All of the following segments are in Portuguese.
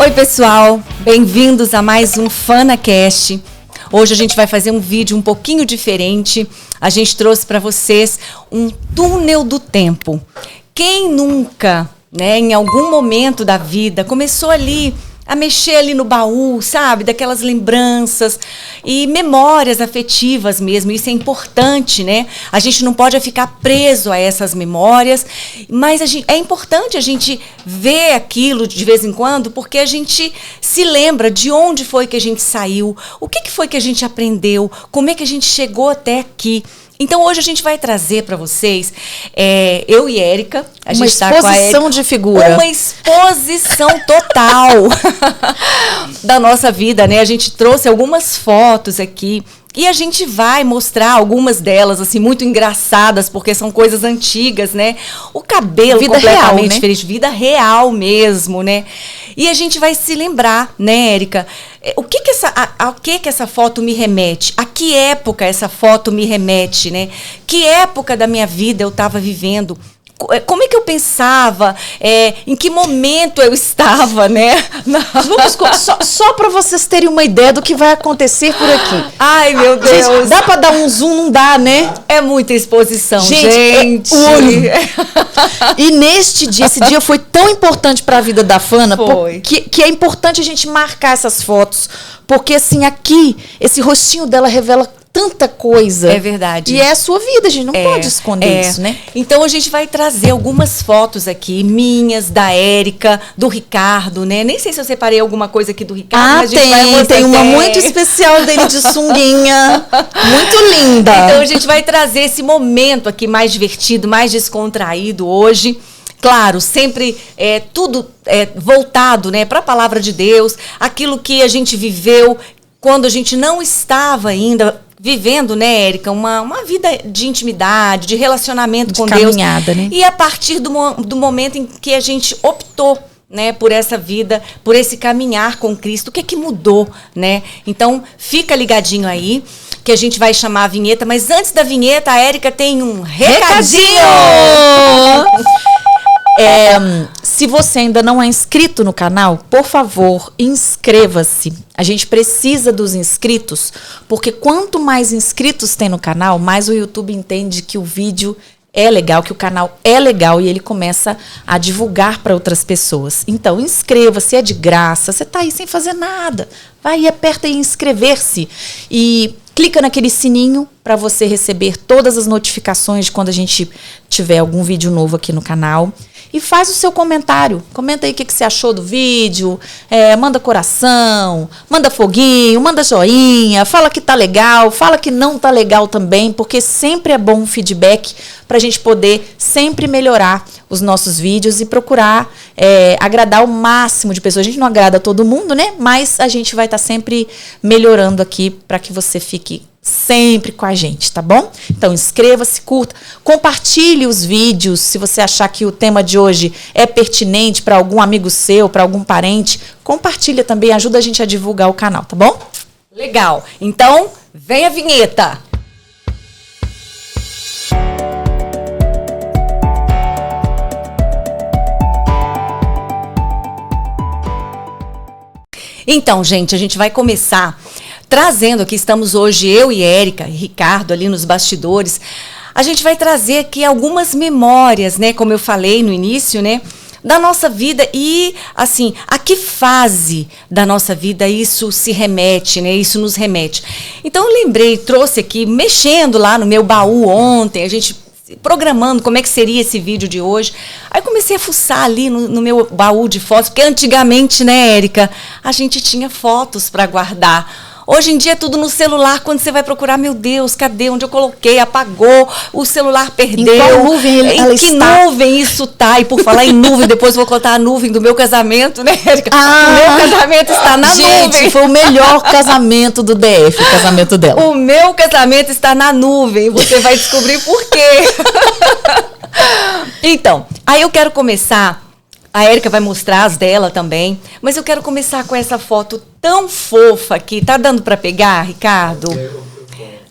Oi pessoal, bem-vindos a mais um FanaCast. Hoje a gente vai fazer um vídeo um pouquinho diferente. A gente trouxe para vocês um túnel do tempo. Quem nunca, em algum momento da vida, começou ali a mexer ali no baú, sabe? Daquelas lembranças e memórias afetivas mesmo. Isso é importante, né? A gente não pode ficar preso a essas memórias, mas é importante a gente ver aquilo de vez em quando, porque a gente se lembra de onde foi que a gente saiu, o que foi que a gente aprendeu, como é que a gente chegou até aqui. Então, hoje a gente vai trazer para vocês, eu e Érica, a gente está com a exposição de figura. Uma exposição total da nossa vida, né? A gente trouxe algumas fotos aqui e a gente vai mostrar algumas delas, assim, muito engraçadas, porque são coisas antigas, né? O cabelo vida completamente real, né? diferente, vida real mesmo, né? E a gente vai se lembrar, né, Érica? O que que essa foto me remete? A que época essa foto me remete, né? Que época da minha vida eu estava vivendo? Como é que eu pensava? Em que momento eu estava, né? Só para vocês terem uma ideia do que vai acontecer por aqui. Ai, meu Deus. Gente, dá para dar um zoom? Não dá, né? É muita exposição, gente. E neste dia, esse dia foi tão importante para a vida da Fana, Foi. que é importante a gente marcar essas fotos, porque assim, aqui, esse rostinho dela revela tanta coisa. É verdade. E é a sua vida, a gente não pode esconder isso, né? Então a gente vai trazer algumas fotos aqui, minhas, da Érica, do Ricardo, né? Nem sei se eu separei alguma coisa aqui do Ricardo, mas a gente vai mostrar. Tem uma muito especial dele de sunguinha, muito linda. Então a gente vai trazer esse momento aqui mais divertido, mais descontraído hoje. Claro, sempre tudo voltado, né, para a palavra de Deus, aquilo que a gente viveu quando a gente não estava ainda vivendo, né, Érica, uma vida de intimidade, de relacionamento com Deus. Né? E a partir do momento em que a gente optou, né, por essa vida, por esse caminhar com Cristo, o que é que mudou, né? Então, fica ligadinho aí, que a gente vai chamar a vinheta, mas antes da vinheta, a Érica tem um recadinho! Se você ainda não é inscrito no canal, por favor, inscreva-se. A gente precisa dos inscritos, porque quanto mais inscritos tem no canal, mais o YouTube entende que o vídeo é legal, que o canal é legal e ele começa a divulgar para outras pessoas. Então, inscreva-se, é de graça, você está aí sem fazer nada. Vai e aperta em inscrever-se e clica naquele sininho para você receber todas as notificações de quando a gente tiver algum vídeo novo aqui no canal. E faz o seu comentário. Comenta aí o que você achou do vídeo. Manda coração, manda foguinho, manda joinha. Fala que tá legal, fala que não tá legal também, porque sempre é bom um feedback para a gente poder sempre melhorar os nossos vídeos e procurar agradar o máximo de pessoas. A gente não agrada todo mundo, né? Mas a gente vai estar sempre melhorando aqui para que você fique sempre com a gente, tá bom? Então inscreva-se, curta, compartilhe os vídeos se você achar que o tema de hoje é pertinente para algum amigo seu, para algum parente, compartilha também, ajuda a gente a divulgar o canal, tá bom? Legal, então vem a vinheta! Então, gente, a gente vai começar trazendo aqui, estamos hoje eu e Érica, e Ricardo ali nos bastidores, a gente vai trazer aqui algumas memórias, né, como eu falei no início, né, da nossa vida e, assim, a que fase da nossa vida isso se remete, né, isso nos remete. Então eu lembrei, trouxe aqui, mexendo lá no meu baú ontem, a gente programando como é que seria esse vídeo de hoje. Aí comecei a fuçar ali no meu baú de fotos, porque antigamente, né, Érica, a gente tinha fotos para guardar. Hoje em dia é tudo no celular, quando você vai procurar, meu Deus, cadê? Onde eu coloquei? Apagou, o celular perdeu. Em qual nuvem ela que está? nuvem isso tá? E por falar em nuvem, depois vou contar a nuvem do meu casamento, né, Érica? O meu casamento está na nuvem. Gente, foi o melhor casamento do DF, o casamento dela. O meu casamento está na nuvem, você vai descobrir por quê. Então, aí eu quero começar. A Érica vai mostrar as dela também, mas eu quero começar com essa foto tão fofa aqui. Tá dando para pegar, Ricardo?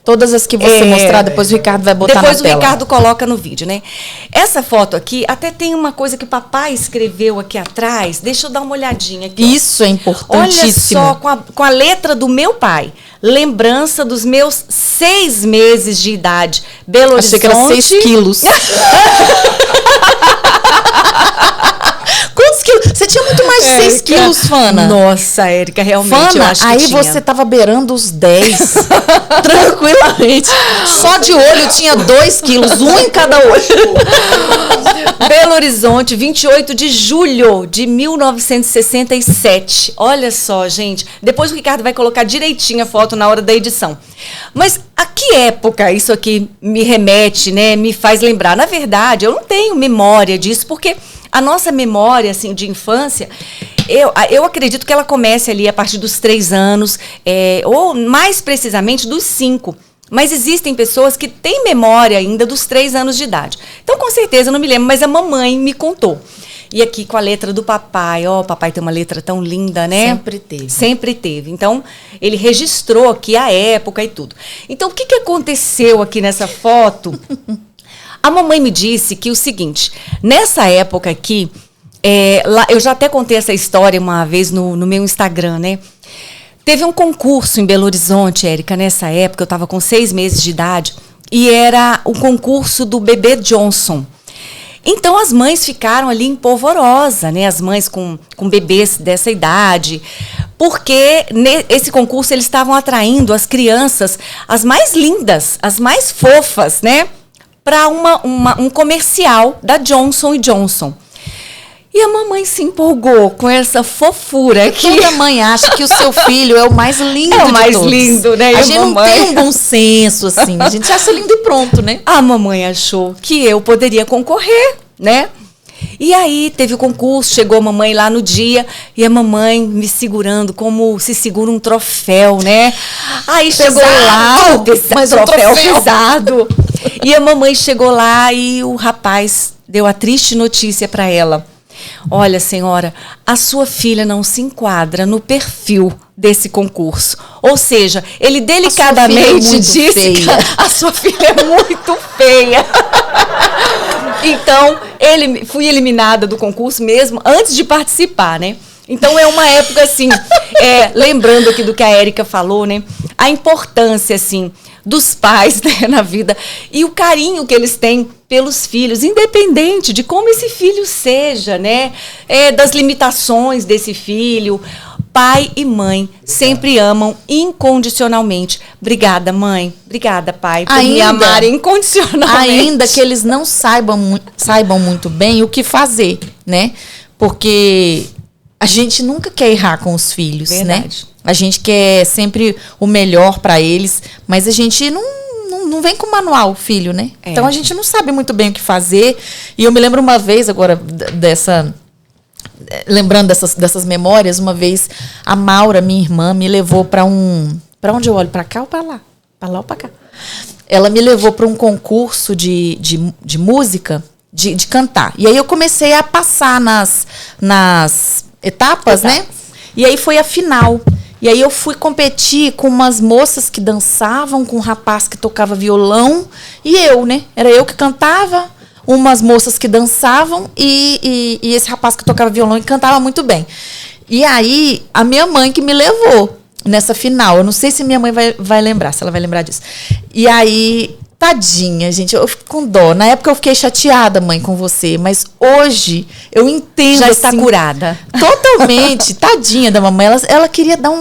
Todas as que você mostrar, depois o Ricardo vai botar na tela. Depois o Ricardo coloca no vídeo, né? Essa foto aqui, até tem uma coisa que o papai escreveu aqui atrás. Deixa eu dar uma olhadinha aqui. Isso é importantíssimo. Olha só, com a letra do meu pai. Lembrança dos meus 6 meses de idade. Belo Horizonte. Achei que era 6 quilos. Quantos quilos? Você tinha muito mais de 6 quilos, Fana. Nossa, Érica, realmente, Fana, eu acho que aí tinha. você tava beirando os 10. Tranquilamente. Só de olho tinha 2 quilos, um em cada olho. Belo Horizonte, 28 de julho de 1967. Olha só, gente. Depois o Ricardo vai colocar direitinho a foto na hora da edição. Mas a que época isso aqui me remete, né? Me faz lembrar? Na verdade, eu não tenho memória disso, porque a nossa memória, assim, de infância, eu acredito que ela comece ali a partir dos 3 anos, ou mais precisamente dos 5. Mas existem pessoas que têm memória ainda dos 3 anos de idade. Então, com certeza, eu não me lembro, mas a mamãe me contou. E aqui com a letra do papai, o papai tem uma letra tão linda, né? Sempre teve. Sempre teve. Então, ele registrou aqui a época e tudo. Então, o que aconteceu aqui nessa foto? A mamãe me disse que o seguinte, nessa época aqui, eu já até contei essa história uma vez no meu Instagram, né? Teve um concurso em Belo Horizonte, Érica, nessa época, eu estava com 6 meses de idade, e era o concurso do bebê Johnson. Então, as mães ficaram ali em polvorosa, né? As mães com bebês dessa idade, porque nesse concurso eles estavam atraindo as crianças, as mais lindas, as mais fofas, né? Para um comercial da Johnson & Johnson. E a mamãe se empolgou com essa fofura. Toda mãe acha que o seu filho é o mais lindo de todos. É o mais lindo, né? A gente não tem um bom senso, assim. A gente acha lindo e pronto, né? A mamãe achou que eu poderia concorrer, né? E aí teve o concurso, chegou a mamãe lá no dia, e a mamãe me segurando como se segura um troféu, né? Aí chegou lá, mas um troféu pesado. E a mamãe chegou lá e o rapaz deu a triste notícia para ela. Olha, senhora, a sua filha não se enquadra no perfil desse concurso. Ou seja, ele delicadamente disse que a sua filha é muito feia. Então, fui eliminada do concurso mesmo antes de participar, né? Então, é uma época, assim, lembrando aqui do que a Érica falou, né? A importância, assim, dos pais, né, na vida e o carinho que eles têm pelos filhos, independente de como esse filho seja, né? Das limitações desse filho. Pai e mãe sempre amam incondicionalmente. Obrigada, mãe. Obrigada, pai, por me amarem incondicionalmente. Ainda que eles não saibam muito bem o que fazer, né? Porque a gente nunca quer errar com os filhos, verdade, né? A gente quer sempre o melhor para eles, mas a gente não vem com manual, filho, né? Então a gente não sabe muito bem o que fazer. E eu me lembro uma vez agora lembrando dessas memórias, uma vez a Maura, minha irmã, me levou para onde eu olho? Para cá ou para lá? Para lá ou para cá? Ela me levou para um concurso de música, de cantar. E aí eu comecei a passar nas etapas, né? E aí foi a final. E aí eu fui competir com umas moças que dançavam, com um rapaz que tocava violão, e eu, né? Era eu que cantava, umas moças que dançavam e esse rapaz que tocava violão e cantava muito bem. E aí, a minha mãe que me levou nessa final. Eu não sei se minha mãe vai lembrar, se ela vai lembrar disso. E aí, tadinha, gente, eu fico com dó. Na época eu fiquei chateada, mãe, com você, mas hoje eu entendo. Já assim, está curada. Totalmente. Tadinha da mamãe. Ela queria dar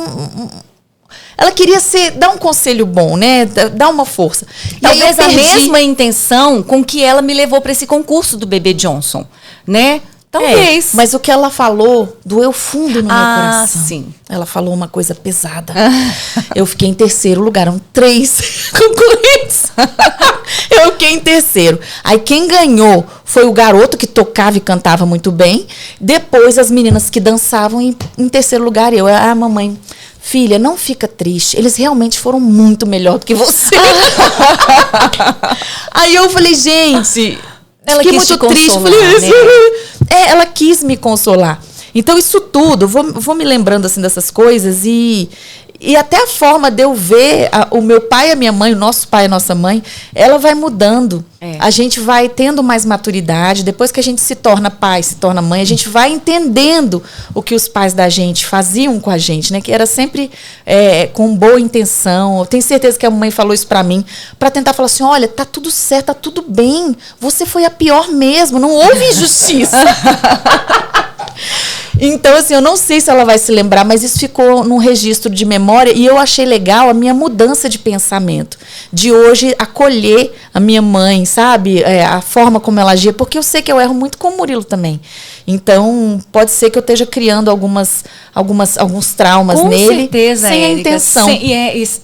ela queria dar um conselho bom, né? Dar uma força. Talvez a mesma intenção com que ela me levou para esse concurso do bebê Johnson, né? Talvez. Mas o que ela falou doeu fundo no meu coração. Sim. Ela falou uma coisa pesada. Eu fiquei em 3º lugar. Eram 3 concorrentes. Eu fiquei em 3º. Aí quem ganhou foi o garoto que tocava e cantava muito bem. Depois as meninas que dançavam em 3º lugar. Eu, a mamãe... Filha, não fica triste. Eles realmente foram muito melhor do que você. Aí eu falei, gente... Ela fiquei quis muito te triste. Consolar, falei, né? Ela quis me consolar. Então, isso tudo, vou me lembrando assim dessas coisas e até a forma de eu ver o meu pai e a minha mãe, o nosso pai e a nossa mãe, ela vai mudando. A gente vai tendo mais maturidade. Depois que a gente se torna pai, se torna mãe, a gente vai entendendo o que os pais da gente faziam com a gente, né? Que era sempre com boa intenção. Eu tenho certeza que a mãe falou isso pra mim, pra tentar falar assim, olha, tá tudo certo, tá tudo bem. Você foi a pior mesmo, não houve injustiça. Então, assim, eu não sei se ela vai se lembrar, mas isso ficou num registro de memória e eu achei legal a minha mudança de pensamento. De hoje acolher a minha mãe, sabe? A forma como ela agia, porque eu sei que eu erro muito com o Murilo também. Então, pode ser que eu esteja criando alguns traumas nele. Com certeza, sem Érica, a intenção.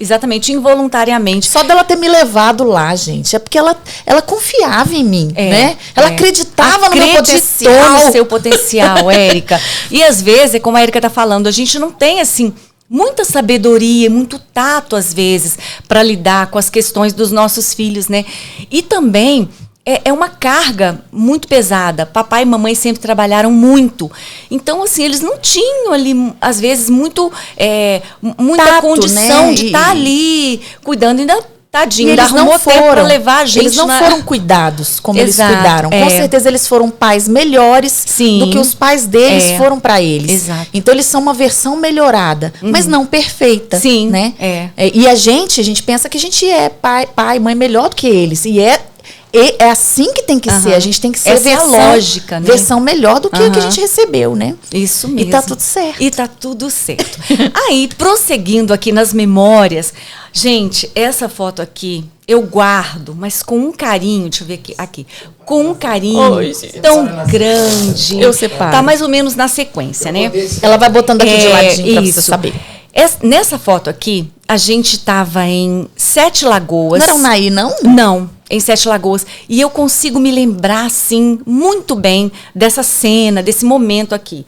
Exatamente, involuntariamente. Só dela ter me levado lá, gente. É porque ela confiava em mim, né? Ela acreditava no meu potencial. No seu potencial, Érica. E às vezes, como a Érica está falando, a gente não tem, assim, muita sabedoria, muito tato, às vezes, para lidar com as questões dos nossos filhos, né? E também é uma carga muito pesada. Papai e mamãe sempre trabalharam muito. Então, assim, eles não tinham ali, às vezes, muita tato, condição, né? de estar ali cuidando. Ainda tadinho, eles não foram para levar a gente. Eles não foram cuidados como Exato, eles cuidaram. Com certeza eles foram pais melhores do que os pais deles foram para eles. Exato. Então eles são uma versão melhorada, mas não perfeita. Sim, né? E a gente pensa que a gente é pai, mãe melhor do que eles. E é assim que tem que ser. A gente tem que ser essa versão, é a lógica, né? Versão melhor do que o que a gente recebeu, né? Isso mesmo. E tá tudo certo. E tá tudo certo. Aí, prosseguindo aqui nas memórias, gente, essa foto aqui eu guardo, mas com um carinho, deixa eu ver aqui com um carinho tão grande. Eu separo. Tá mais ou menos na sequência, né? Ela vai botando aqui de ladinho pra você saber. Nessa foto aqui, a gente tava em Sete Lagoas. Não era Unaí, não? Não, em Sete Lagoas. E eu consigo me lembrar, assim, muito bem dessa cena, desse momento aqui.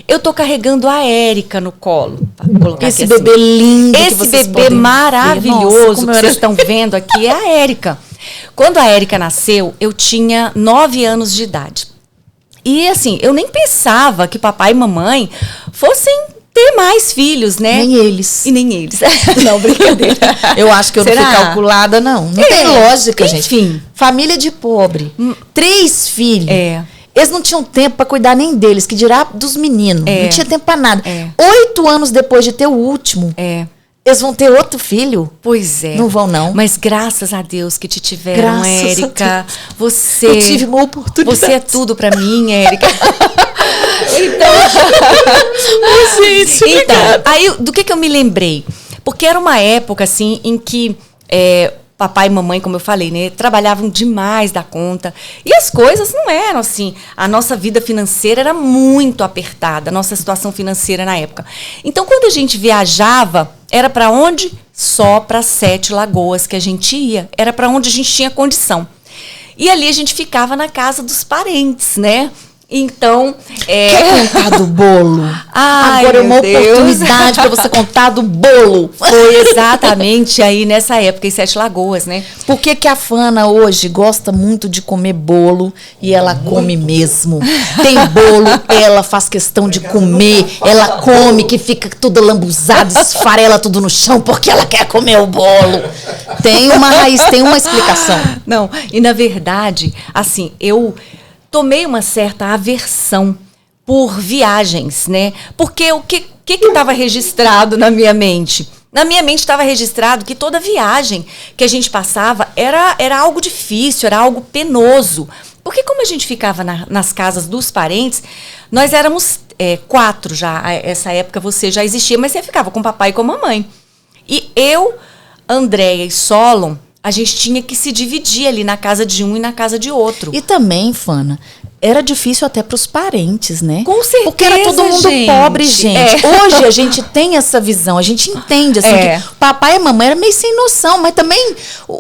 Eu tô carregando a Érica no colo. Colocar esse aqui bebê assim. lindo. Esse bebê maravilhoso que vocês estão vendo aqui é a Érica. Quando a Érica nasceu, eu tinha 9 anos de idade. E, assim, eu nem pensava que papai e mamãe fossem ter mais filhos, né? Nem eles. E nem eles. Não, brincadeira. Eu acho que eu não fui calculada, não. Não tem lógica, gente. Enfim. Família de pobre. 3 filhos. Eles não tinham tempo para cuidar nem deles, que dirá dos meninos. Não tinha tempo para nada. 8 anos depois de ter o último, eles vão ter outro filho? Pois é. Não vão, não. Mas graças a Deus que te tiveram, Érica. Eu tive uma oportunidade. Você é tudo para mim, Érica. Então, aí do que eu me lembrei? Porque era uma época, assim, em que papai e mamãe, como eu falei, né, trabalhavam demais da conta. E as coisas não eram assim. A nossa vida financeira era muito apertada, a nossa situação financeira na época. Então, quando a gente viajava, era para onde? Só para Sete Lagoas que a gente ia. Era para onde a gente tinha condição. E ali a gente ficava na casa dos parentes, né? Então, Quer contar do bolo? Agora é uma oportunidade para você contar do bolo. Foi exatamente aí nessa época, em Sete Lagoas, né? Por que a Fana hoje gosta muito de comer bolo e ela come mesmo? Tem bolo, ela faz questão de comer, ela come que fica tudo lambuzado, esfarela tudo no chão porque ela quer comer o bolo. Tem uma raiz, tem uma explicação. Não, e na verdade, assim, eu tomei uma certa aversão por viagens, né? Porque o que estava registrado na minha mente? Na minha mente estava registrado que toda viagem que a gente passava era algo difícil, era algo penoso. Porque como a gente ficava nas casas dos parentes, nós éramos 4 já. Essa época você já existia, mas você ficava com o papai e com a mamãe. E eu, Andréia e Solon, a gente tinha que se dividir ali na casa de um e na casa de outro. E também, Fana, era difícil até para os parentes, né? Com certeza, porque era todo mundo pobre, gente. Hoje a gente tem essa visão, a gente entende, assim, que papai e mamãe eram meio sem noção, mas também...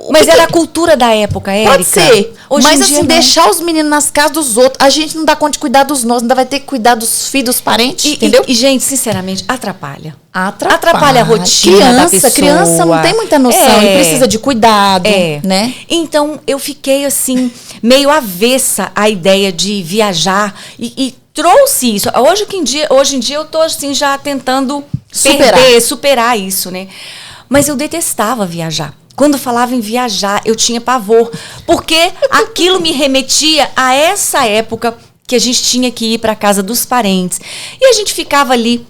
Mas era a cultura da época, Érica. Pode ser. Hoje mas, assim, deixar os meninos nas casas dos outros, a gente não dá conta de cuidar dos nossos, ainda vai ter que cuidar dos filhos, dos parentes, entendeu? E, gente, sinceramente, atrapalha. Atrapalha a rotina da pessoa. Criança não tem muita noção e precisa de cuidado, né? Então, eu fiquei, assim, meio avessa à ideia de de viajar e trouxe isso. Hoje em dia eu tô assim já tentando superar isso, né? Mas eu detestava viajar. Quando falava em viajar, eu tinha pavor, porque aquilo me remetia a essa época que a gente tinha que ir para casa dos parentes. E a gente ficava ali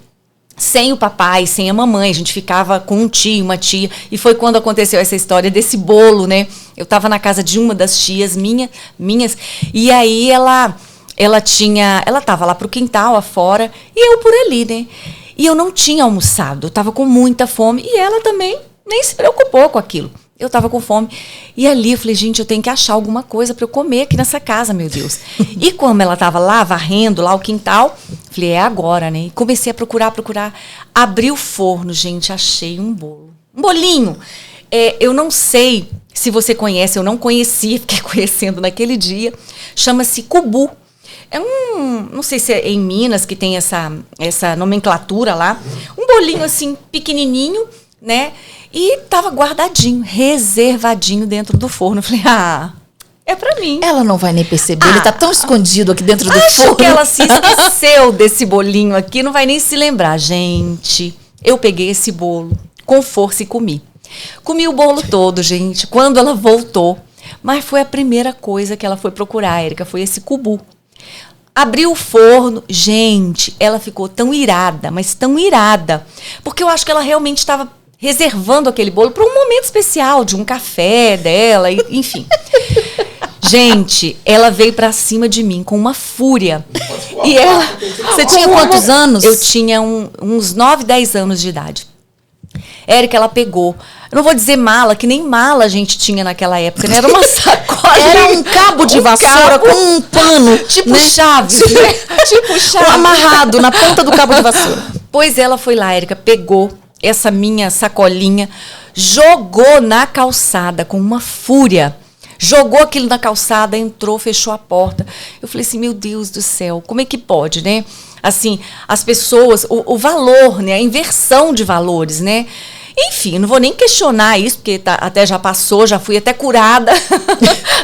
sem o papai, sem a mamãe, a gente ficava com um tio, uma tia. E foi quando aconteceu essa história desse bolo, né? Eu estava na casa de uma das tias minhas, e aí ela estava lá pro quintal afora, e eu por ali, né? E eu não tinha almoçado, eu estava com muita fome, e ela também nem se preocupou com aquilo. Eu estava com fome. E ali eu falei, gente, eu tenho que achar alguma coisa para eu comer aqui nessa casa, meu Deus. E como ela estava lá, varrendo lá o quintal, falei, é agora, né? E comecei a procurar. Abri o forno, gente, achei um bolo. Um bolinho. Eu não sei se você conhece, eu não conhecia, fiquei conhecendo naquele dia. Chama-se cubu. Não sei se é em Minas que tem essa nomenclatura lá. Um bolinho assim, pequenininho, né? E tava guardadinho, reservadinho dentro do forno. Eu falei, é pra mim. Ela não vai nem perceber, ele tá tão escondido aqui dentro do forno. Acho que ela se esqueceu desse bolinho aqui, não vai nem se lembrar. Gente, eu peguei esse bolo com força e comi. Comi o bolo todo, gente, quando ela voltou. Mas foi a primeira coisa que ela foi procurar, Érica, foi esse cubu. Abriu o forno, gente, ela ficou tão irada, mas tão irada. Porque eu acho que ela realmente estava reservando aquele bolo para um momento especial, de um café dela, enfim. Gente, ela veio para cima de mim com uma fúria. E ela... Você tinha quantos anos? Eu tinha uns 9, 10 anos de idade. Érica, ela pegou... Eu não vou dizer mala, que nem mala a gente tinha naquela época, né? Era uma sacola. Era um cabo de vassoura com um pano. Tipo, né? Chaves, né? Tipo Chaves. Amarrado na ponta do cabo de vassoura. Pois ela foi lá, Érica, pegou essa minha sacolinha, jogou na calçada com uma fúria. Jogou aquilo na calçada, entrou, fechou a porta. Eu falei assim, meu Deus do céu, como é que pode, né? Assim, as pessoas, o valor, né? A inversão de valores, né? Enfim, não vou nem questionar isso, porque até já passou, já fui até curada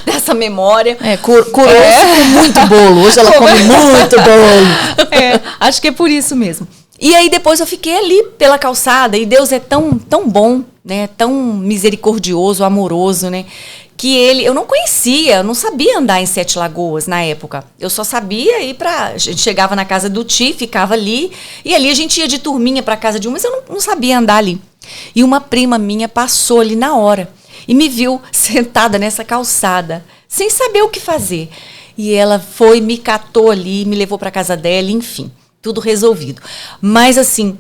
dessa memória. Curou com muito bolo. Hoje ela come muito bolo. Acho que é por isso mesmo. E aí depois eu fiquei ali pela calçada, e Deus é tão, tão bom, né? Tão misericordioso, amoroso, né? Que eu não conhecia, eu não sabia andar em Sete Lagoas na época. Eu só sabia ir a gente chegava na casa do tio, ficava ali, e ali a gente ia de turminha para casa de uma, mas eu não sabia andar ali. E uma prima minha passou ali na hora e me viu sentada nessa calçada, sem saber o que fazer. E ela foi, me catou ali, me levou para casa dela, enfim, tudo resolvido. Mas assim,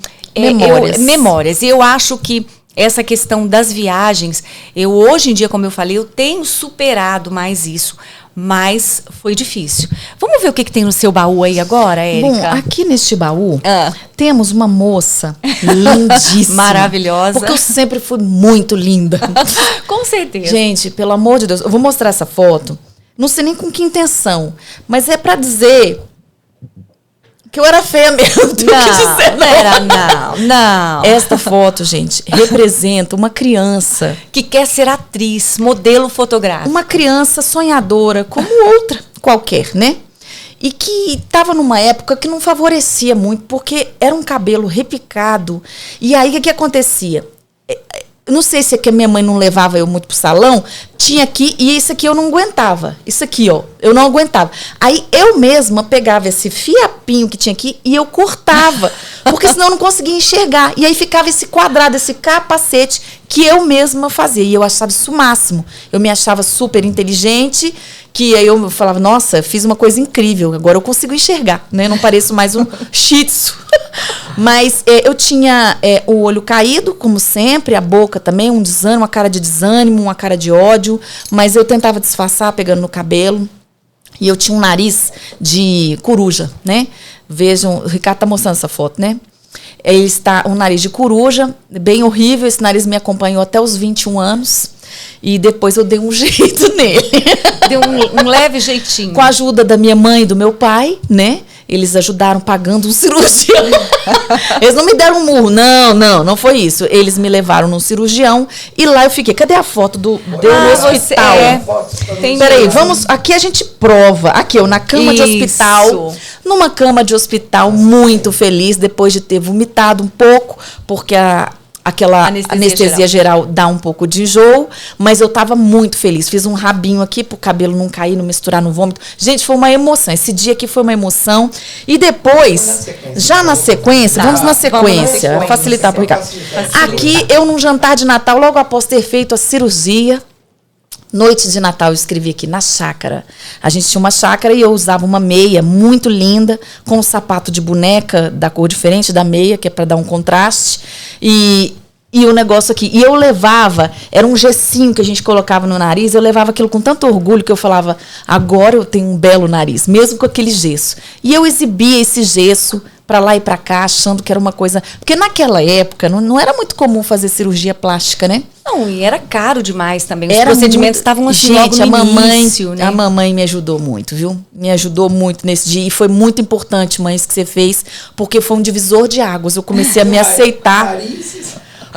memórias. Eu acho que essa questão das viagens, hoje em dia, como eu falei, eu tenho superado mais isso, mas foi difícil. Vamos ver o que tem no seu baú aí agora, Érica? Bom, aqui neste baú temos uma moça lindíssima. Maravilhosa. Porque eu sempre fui muito linda. Com certeza. Gente, pelo amor de Deus, eu vou mostrar essa foto, não sei nem com que intenção, mas é pra dizer... que eu era feia mesmo. Não. Esta foto, gente, representa uma criança que quer ser atriz, modelo fotográfico. Uma criança sonhadora, como outra qualquer, né? E que estava numa época que não favorecia muito, porque era um cabelo repicado. E aí, o que acontecia? Não sei se é que a minha mãe não levava eu muito pro salão, tinha aqui, e isso aqui eu não aguentava. Isso aqui, ó, eu não aguentava. Aí eu mesma pegava esse fiapinho que tinha aqui e eu cortava, porque senão eu não conseguia enxergar. E aí ficava esse quadrado, esse capacete que eu mesma fazia. E eu achava isso o máximo. Eu me achava super inteligente, que aí eu falava, nossa, fiz uma coisa incrível, agora eu consigo enxergar, né? Não pareço mais um shih tzu. Mas eu tinha o olho caído, como sempre, a boca também, um desânimo, uma cara de desânimo, uma cara de ódio, mas eu tentava disfarçar pegando no cabelo. E eu tinha um nariz de coruja, né? Vejam, o Ricardo tá mostrando essa foto, né? Ele está um nariz de coruja, bem horrível, esse nariz me acompanhou até os 21 anos. E depois eu dei um jeito nele. Deu um leve jeitinho. Com a ajuda da minha mãe e do meu pai, né? eles ajudaram pagando um cirurgião. Eles não me deram um murro. Não foi isso. Eles me levaram num cirurgião e lá eu fiquei. Cadê a foto do no hospital? Peraí, vamos. Aqui a gente prova. Aqui, eu na cama de hospital. Numa cama de hospital, muito feliz, depois de ter vomitado um pouco, porque aquela anestesia geral dá um pouco de enjoo, mas eu tava muito feliz. Fiz um rabinho aqui pro cabelo não cair, não misturar no vômito. Gente, foi uma emoção. Esse dia aqui foi uma emoção. E depois, já na sequência, vamos na sequência, facilitar pro Ricardo. Aqui, eu num jantar de Natal, logo após ter feito a cirurgia, noite de Natal, eu escrevi aqui na chácara. A gente tinha uma chácara e eu usava uma meia muito linda, com um sapato de boneca da cor diferente da meia, que é para dar um contraste. E o negócio aqui. E eu levava, era um gessinho que a gente colocava no nariz, eu levava aquilo com tanto orgulho que eu falava, agora eu tenho um belo nariz, mesmo com aquele gesso. E eu exibia esse gesso para lá e para cá, achando que era uma coisa... Porque naquela época não era muito comum fazer cirurgia plástica, né? Não, e era caro demais também. Os procedimentos estavam assim, gente, logo no início, né? A mamãe me ajudou muito, viu? Me ajudou muito nesse dia. E foi muito importante, mãe, isso que você fez, porque foi um divisor de águas. Eu comecei a me aceitar.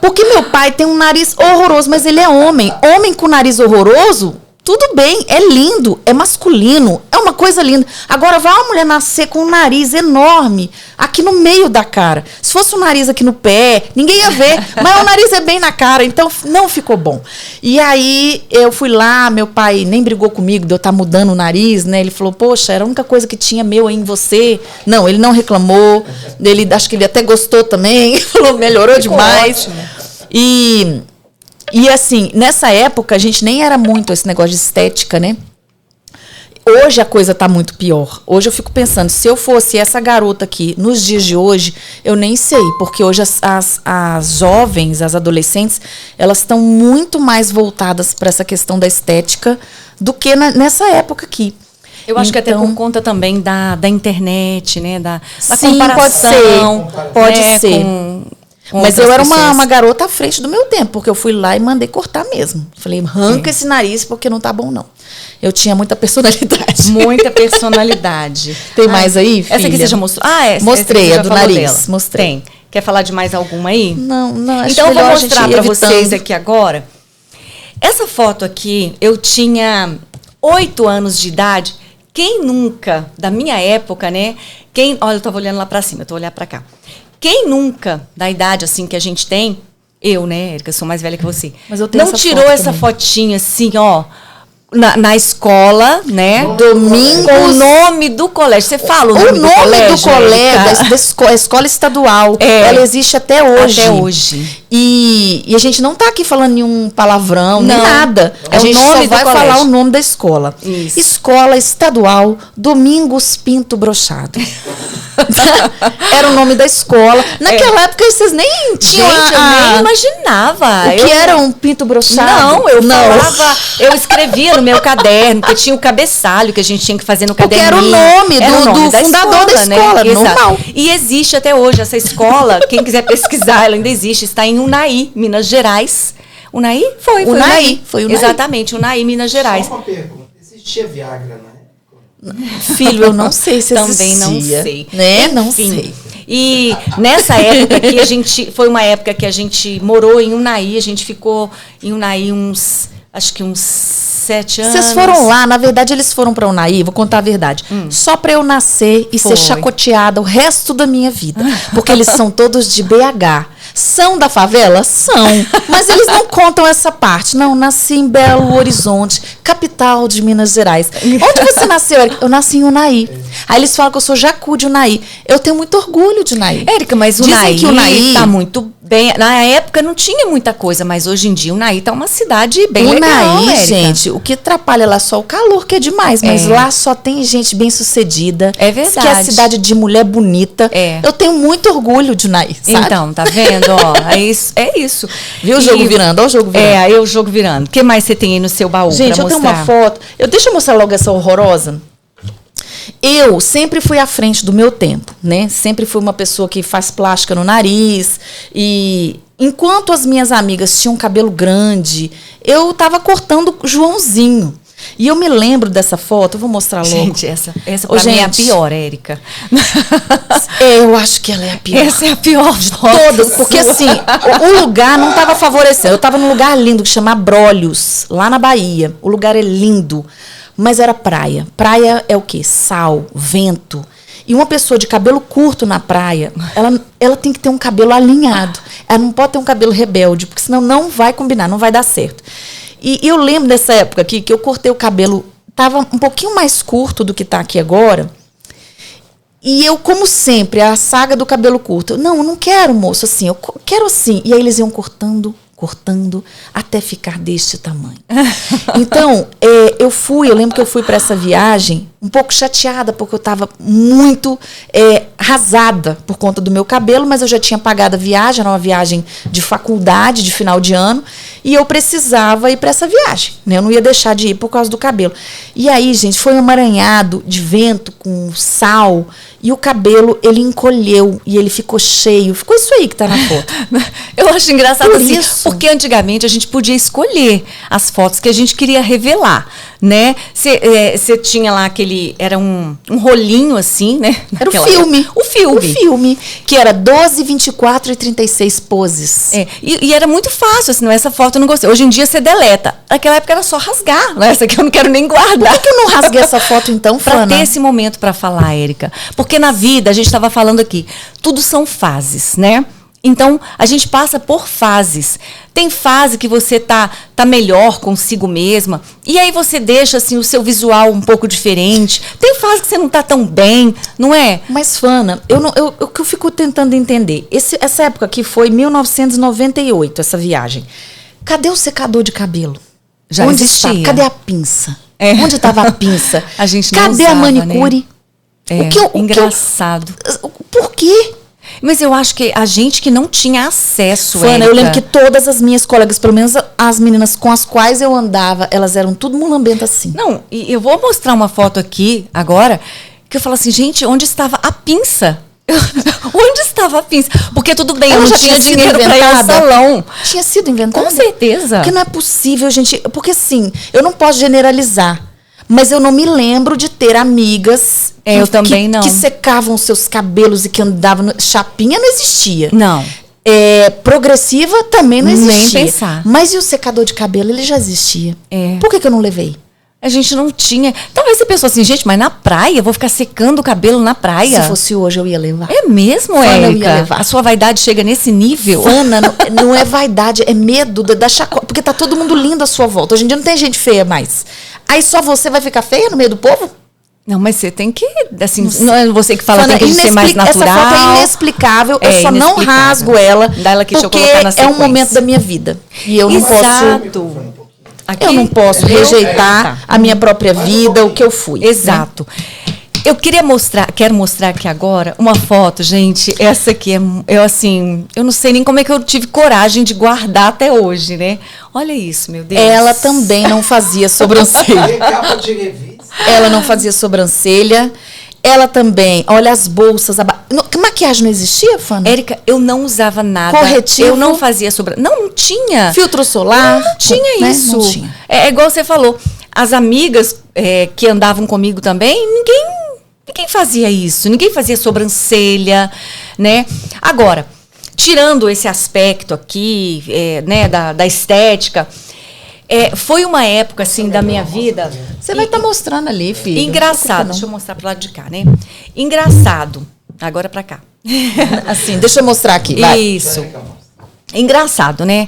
Porque meu pai tem um nariz horroroso, mas ele é homem. Homem com nariz horroroso... Tudo bem, é lindo, é masculino, é uma coisa linda. Agora, vai uma mulher nascer com um nariz enorme aqui no meio da cara. Se fosse um nariz aqui no pé, ninguém ia ver. Mas o nariz é bem na cara, então não ficou bom. E aí, eu fui lá, meu pai nem brigou comigo de eu estar mudando o nariz, né? Ele falou, poxa, era a única coisa que tinha meu aí em você. Não, ele não reclamou. Acho que ele até gostou também. Falou, melhorou demais. Ótimo. E assim, nessa época, a gente nem era muito esse negócio de estética, né? Hoje a coisa tá muito pior. Hoje eu fico pensando, se eu fosse essa garota aqui, nos dias de hoje, eu nem sei. Porque hoje as jovens, as adolescentes, elas estão muito mais voltadas para essa questão da estética do que nessa época aqui. Eu acho que até por conta também da internet, né? Da sim, comparação. Pode ser. Mas eu era pessoas. Uma garota à frente do meu tempo, porque eu fui lá e mandei cortar mesmo. Falei, arranca esse nariz porque não tá bom, não. Eu tinha muita personalidade. Muita personalidade. Tem mais aí, filha? Essa aqui você já mostrou? Mostrei, a do nariz. Dela. Mostrei. Tem. Quer falar de mais alguma aí? Não, acho então eu vou melhor mostrar para vocês aqui agora. Essa foto aqui, eu tinha 8 anos de idade. Quem nunca, da minha época, né? Olha, eu tava olhando lá para cima, eu tô olhando para cá. Quem nunca, da idade assim que a gente tem, eu, né, Érica, sou mais velha que você, mas eu tenho não tirou essa fotinha assim, ó, na escola, né? Domingos. Com o nome do colégio. Você fala o nome do colégio? Da escola estadual. Ela existe até hoje. Até hoje. E a gente não tá aqui falando nenhum palavrão, nem nada. A gente só vai falar o nome da escola. Isso. Escola Estadual Domingos Pinto Brochado. Era o nome da escola. Naquela época vocês nem tinham. Gente, eu nem imaginava. O que era um pinto brochado? Não, eu falava, eu escrevia no meu caderno, porque tinha o cabeçalho que a gente tinha que fazer no caderno. Porque era o nome do fundador da escola, né? normal. E existe até hoje essa escola, quem quiser pesquisar, ela ainda existe, está em Unai, Minas Gerais. Unai? Foi Unai. Exatamente, Unai, Minas Gerais. Só uma pergunta, existia Viagra, né? Filho, eu não sei se também existia. não sei. Né? Enfim, não sei. E nessa época aqui, foi uma época que a gente morou em Unai, a gente ficou em Unai acho que uns 7 anos. Vocês foram lá, na verdade eles foram para Unai, vou contar a verdade, só para eu nascer e ser chacoteada o resto da minha vida. Porque eles são todos de BH. São da favela? São. Mas eles não contam essa parte. Não, nasci em Belo Horizonte, capital de Minas Gerais. Onde você nasceu, Érica? Eu nasci em Unai. Aí eles falam que eu sou Jacu de Unai. Eu tenho muito orgulho de Unai. Érica, mas Dizem que Unai tá muito bem. Na época não tinha muita coisa, mas hoje em dia Unai tá uma cidade bem legal, Unai, Érica. gente, o que atrapalha lá só o calor, que é demais. Mas lá só tem gente bem sucedida. É verdade. Que é a cidade de mulher bonita. Eu tenho muito orgulho de Unai, sabe? Então, tá vendo? Ó, é isso. Viu o jogo virando? Olha o jogo virando. Aí o jogo virando. O que mais você tem aí no seu baú? Gente, eu tenho uma foto. Deixa eu mostrar logo essa horrorosa. Eu sempre fui à frente do meu tempo, né? Sempre fui uma pessoa que faz plástica no nariz. E enquanto as minhas amigas tinham cabelo grande, eu tava cortando Joãozinho. E eu me lembro dessa foto, eu vou mostrar logo. Gente, essa pra mim é a pior, Érica. Eu acho que ela é a pior. Essa é a pior de Todas, porque assim, o lugar não estava favorecendo. Eu estava num lugar lindo que chama Abrolhos, lá na Bahia. O lugar é lindo, mas era praia. Praia é o quê? Sal, vento. E uma pessoa de cabelo curto na praia, ela tem que ter um cabelo alinhado. Ela não pode ter um cabelo rebelde, porque senão não vai combinar, não vai dar certo. E eu lembro dessa época aqui, que eu cortei o cabelo, estava um pouquinho mais curto do que está aqui agora. E eu, como sempre, a saga do cabelo curto. Não, eu não quero, moço, assim, eu quero assim. E aí eles iam cortando, até ficar deste tamanho. Então, eu lembro que eu fui para essa viagem um pouco chateada, porque eu estava muito arrasada por conta do meu cabelo, mas eu já tinha pagado a viagem, era uma viagem de faculdade, de final de ano, e eu precisava ir para essa viagem, né? Eu não ia deixar de ir por causa do cabelo. E aí, gente, foi um emaranhado de vento com sal, e o cabelo, ele encolheu, e ele ficou cheio. Ficou isso aí que tá na foto. Eu acho engraçado Por assim, isso. porque antigamente a gente podia escolher as fotos que a gente queria revelar, né? Você tinha lá era um rolinho assim, né? Era o filme. O filme. O filme, que era 12, 24 e 36 poses. E era muito fácil, assim, não, essa foto eu não gostei. Hoje em dia você deleta. Naquela época era só rasgar, né? Essa aqui eu não quero nem guardar. Por que eu não rasguei essa foto então, Pra Fana? ter esse momento pra falar, Érica. Porque na vida, a gente estava falando aqui, tudo são fases, né? Então, a gente passa por fases. Tem fase que você tá melhor consigo mesma, e aí você deixa assim o seu visual um pouco diferente. Tem fase que você não tá tão bem, não é? Mas, Fana, o que eu fico tentando entender, essa época aqui foi 1998, essa viagem. Cadê o secador de cabelo? Já Onde existia. está? Cadê a pinça? É. Onde estava a pinça? A gente não Cadê usava, a manicure? Né? Engraçado. Por quê? Mas eu acho que a gente que não tinha acesso, Fana, Érica. eu lembro que todas as minhas colegas, pelo menos as meninas com as quais eu andava, elas eram tudo mulambentas assim. Não, e eu vou mostrar uma foto aqui agora, que eu falo assim, gente, onde estava a pinça? Onde estava a pinça? Porque tudo bem, Ela eu não já tinha tinha sido dinheiro para ir ao inventada? salão. Tinha sido inventada? Com certeza. Porque não é possível, gente. Porque assim, eu não posso generalizar. Mas eu não me lembro de ter amigas eu também não. Que secavam os seus cabelos e que andavam. Chapinha não existia. Não. Progressiva também não existia. Nem pensar. Mas e o secador de cabelo? Ele já existia. Por que eu não levei? A gente não tinha. Talvez você pensou assim, gente, mas na praia? Eu vou ficar secando o cabelo na praia? Se fosse hoje, eu ia levar. É mesmo, Fana, eu ia Érica? levar. A sua vaidade chega nesse nível? Fana, não é vaidade, é medo da chacota. Porque tá todo mundo lindo à sua volta. Hoje em dia não tem gente feia mais. Aí só você vai ficar feia no meio do povo? Não, mas você tem que, assim, não é você que fala, Fana, tem que ser mais natural. Essa foto é inexplicável, eu só não rasgo ela, Dá ela aqui, deixa eu porque colocar na é um sequência. momento da minha vida. E eu não posso... Exato. Aqui, Eu não posso rejeitar a minha própria vida, o que eu fui. Exato. Eu quero mostrar aqui agora uma foto, gente. Essa aqui eu não sei nem como é que eu tive coragem de guardar até hoje, né? Olha isso, meu Deus. Ela também não fazia sobrancelha. Capa de revista. Ela não fazia sobrancelha. Ela também, olha as bolsas. Que maquiagem não existia, Fana? Érica, eu não usava nada. Corretivo? Eu não fazia sobrancelha. Não tinha. Filtro solar? Não tinha né? isso. Não tinha. É igual você falou. As amigas que andavam comigo também, ninguém fazia isso. Ninguém fazia sobrancelha, né? Agora, tirando esse aspecto aqui, né, da estética, foi uma época, assim, da minha vida... Você vai estar mostrando ali, filho. Engraçado. Deixa eu mostrar pro lado de cá, né? Engraçado. Agora pra cá. Assim, deixa eu mostrar aqui, vai. Isso. Engraçado, né?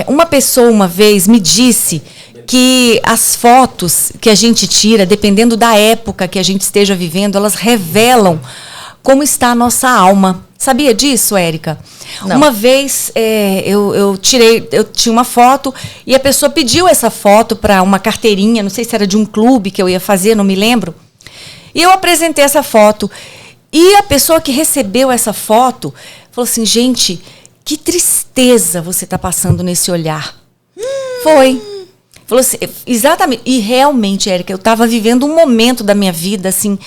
Uma pessoa uma vez me disse que as fotos que a gente tira, dependendo da época que a gente esteja vivendo, elas revelam como está a nossa alma. Sabia disso, Érica? Não. Uma vez eu tinha uma foto e a pessoa pediu essa foto para uma carteirinha, não sei se era de um clube que eu ia fazer, não me lembro. E eu apresentei essa foto. E a pessoa que recebeu essa foto falou assim, gente, que tristeza você está passando nesse olhar. Foi. Falou assim, exatamente. E realmente, Érica, eu estava vivendo um momento da minha vida, assim,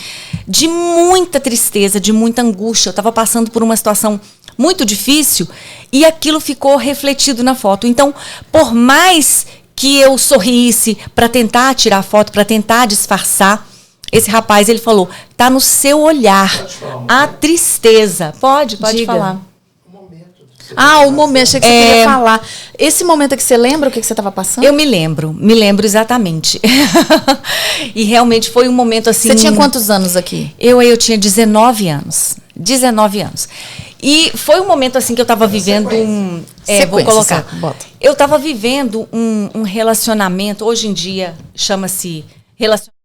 de muita tristeza, de muita angústia. Eu estava passando por uma situação muito difícil e aquilo ficou refletido na foto. Então, por mais que eu sorrisse para tentar tirar foto, para tentar disfarçar. Esse rapaz, ele falou, tá no seu olhar a tristeza. Pode Diga. falar. O momento, achei que você queria falar. Esse momento que você lembra o que você estava passando? Eu me lembro exatamente. E realmente foi um momento assim... Você tinha quantos anos aqui? Eu tinha 19 anos. 19 anos. E foi um momento assim que eu estava vivendo vou colocar. Bota. Eu estava vivendo um relacionamento, hoje em dia chama-se relacionamento.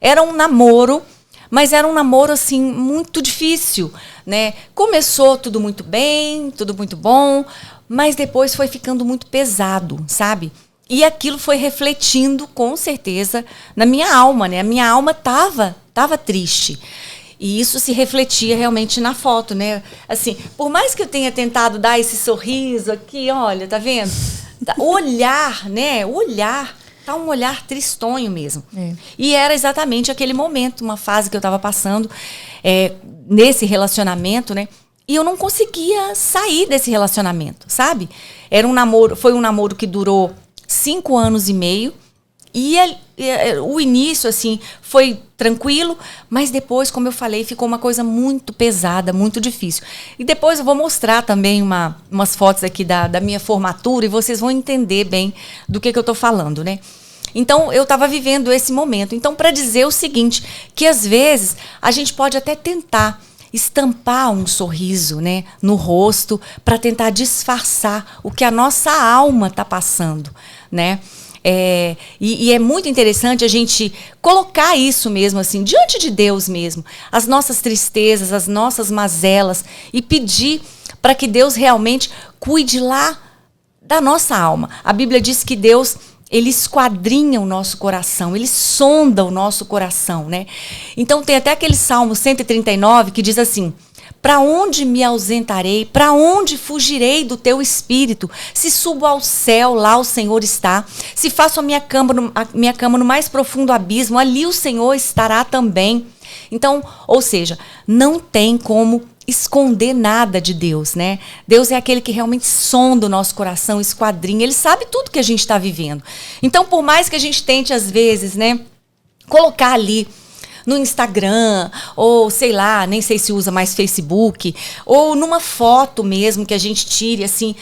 Era um namoro, mas era um namoro assim muito difícil, né? Começou tudo muito bem, tudo muito bom, mas depois foi ficando muito pesado, sabe? E aquilo foi refletindo com certeza na minha alma, né? A minha alma tava triste. E isso se refletia realmente na foto, né? Assim, por mais que eu tenha tentado dar esse sorriso aqui, olha, tá vendo? O olhar, né? O olhar tá um olhar tristonho mesmo. E era exatamente aquele momento, uma fase que eu estava passando nesse relacionamento, né? E eu não conseguia sair desse relacionamento, sabe? Foi um namoro que durou 5 anos e meio. E o início, assim, foi tranquilo, mas depois, como eu falei, ficou uma coisa muito pesada, muito difícil. E depois eu vou mostrar também umas fotos aqui da minha formatura e vocês vão entender bem do que eu estou falando, né? Então, eu estava vivendo esse momento. Então, para dizer o seguinte, que às vezes a gente pode até tentar estampar um sorriso, né, no rosto para tentar disfarçar o que a nossa alma está passando, né? E é muito interessante a gente colocar isso mesmo assim, diante de Deus mesmo, as nossas tristezas, as nossas mazelas, e pedir para que Deus realmente cuide lá da nossa alma. A Bíblia diz que Deus, ele esquadrinha o nosso coração, ele sonda o nosso coração, né? Então tem até aquele Salmo 139 que diz assim: para onde me ausentarei? Para onde fugirei do teu espírito? Se subo ao céu, lá o Senhor está. Se faço a minha cama no mais profundo abismo, ali o Senhor estará também. Então, ou seja, não tem como esconder nada de Deus, né? Deus é aquele que realmente sonda o nosso coração, esquadrinha. Ele sabe tudo que a gente está vivendo. Então, por mais que a gente tente, às vezes, né, colocar ali no Instagram, ou sei lá, nem sei se usa mais Facebook, ou numa foto mesmo que a gente tire, assim,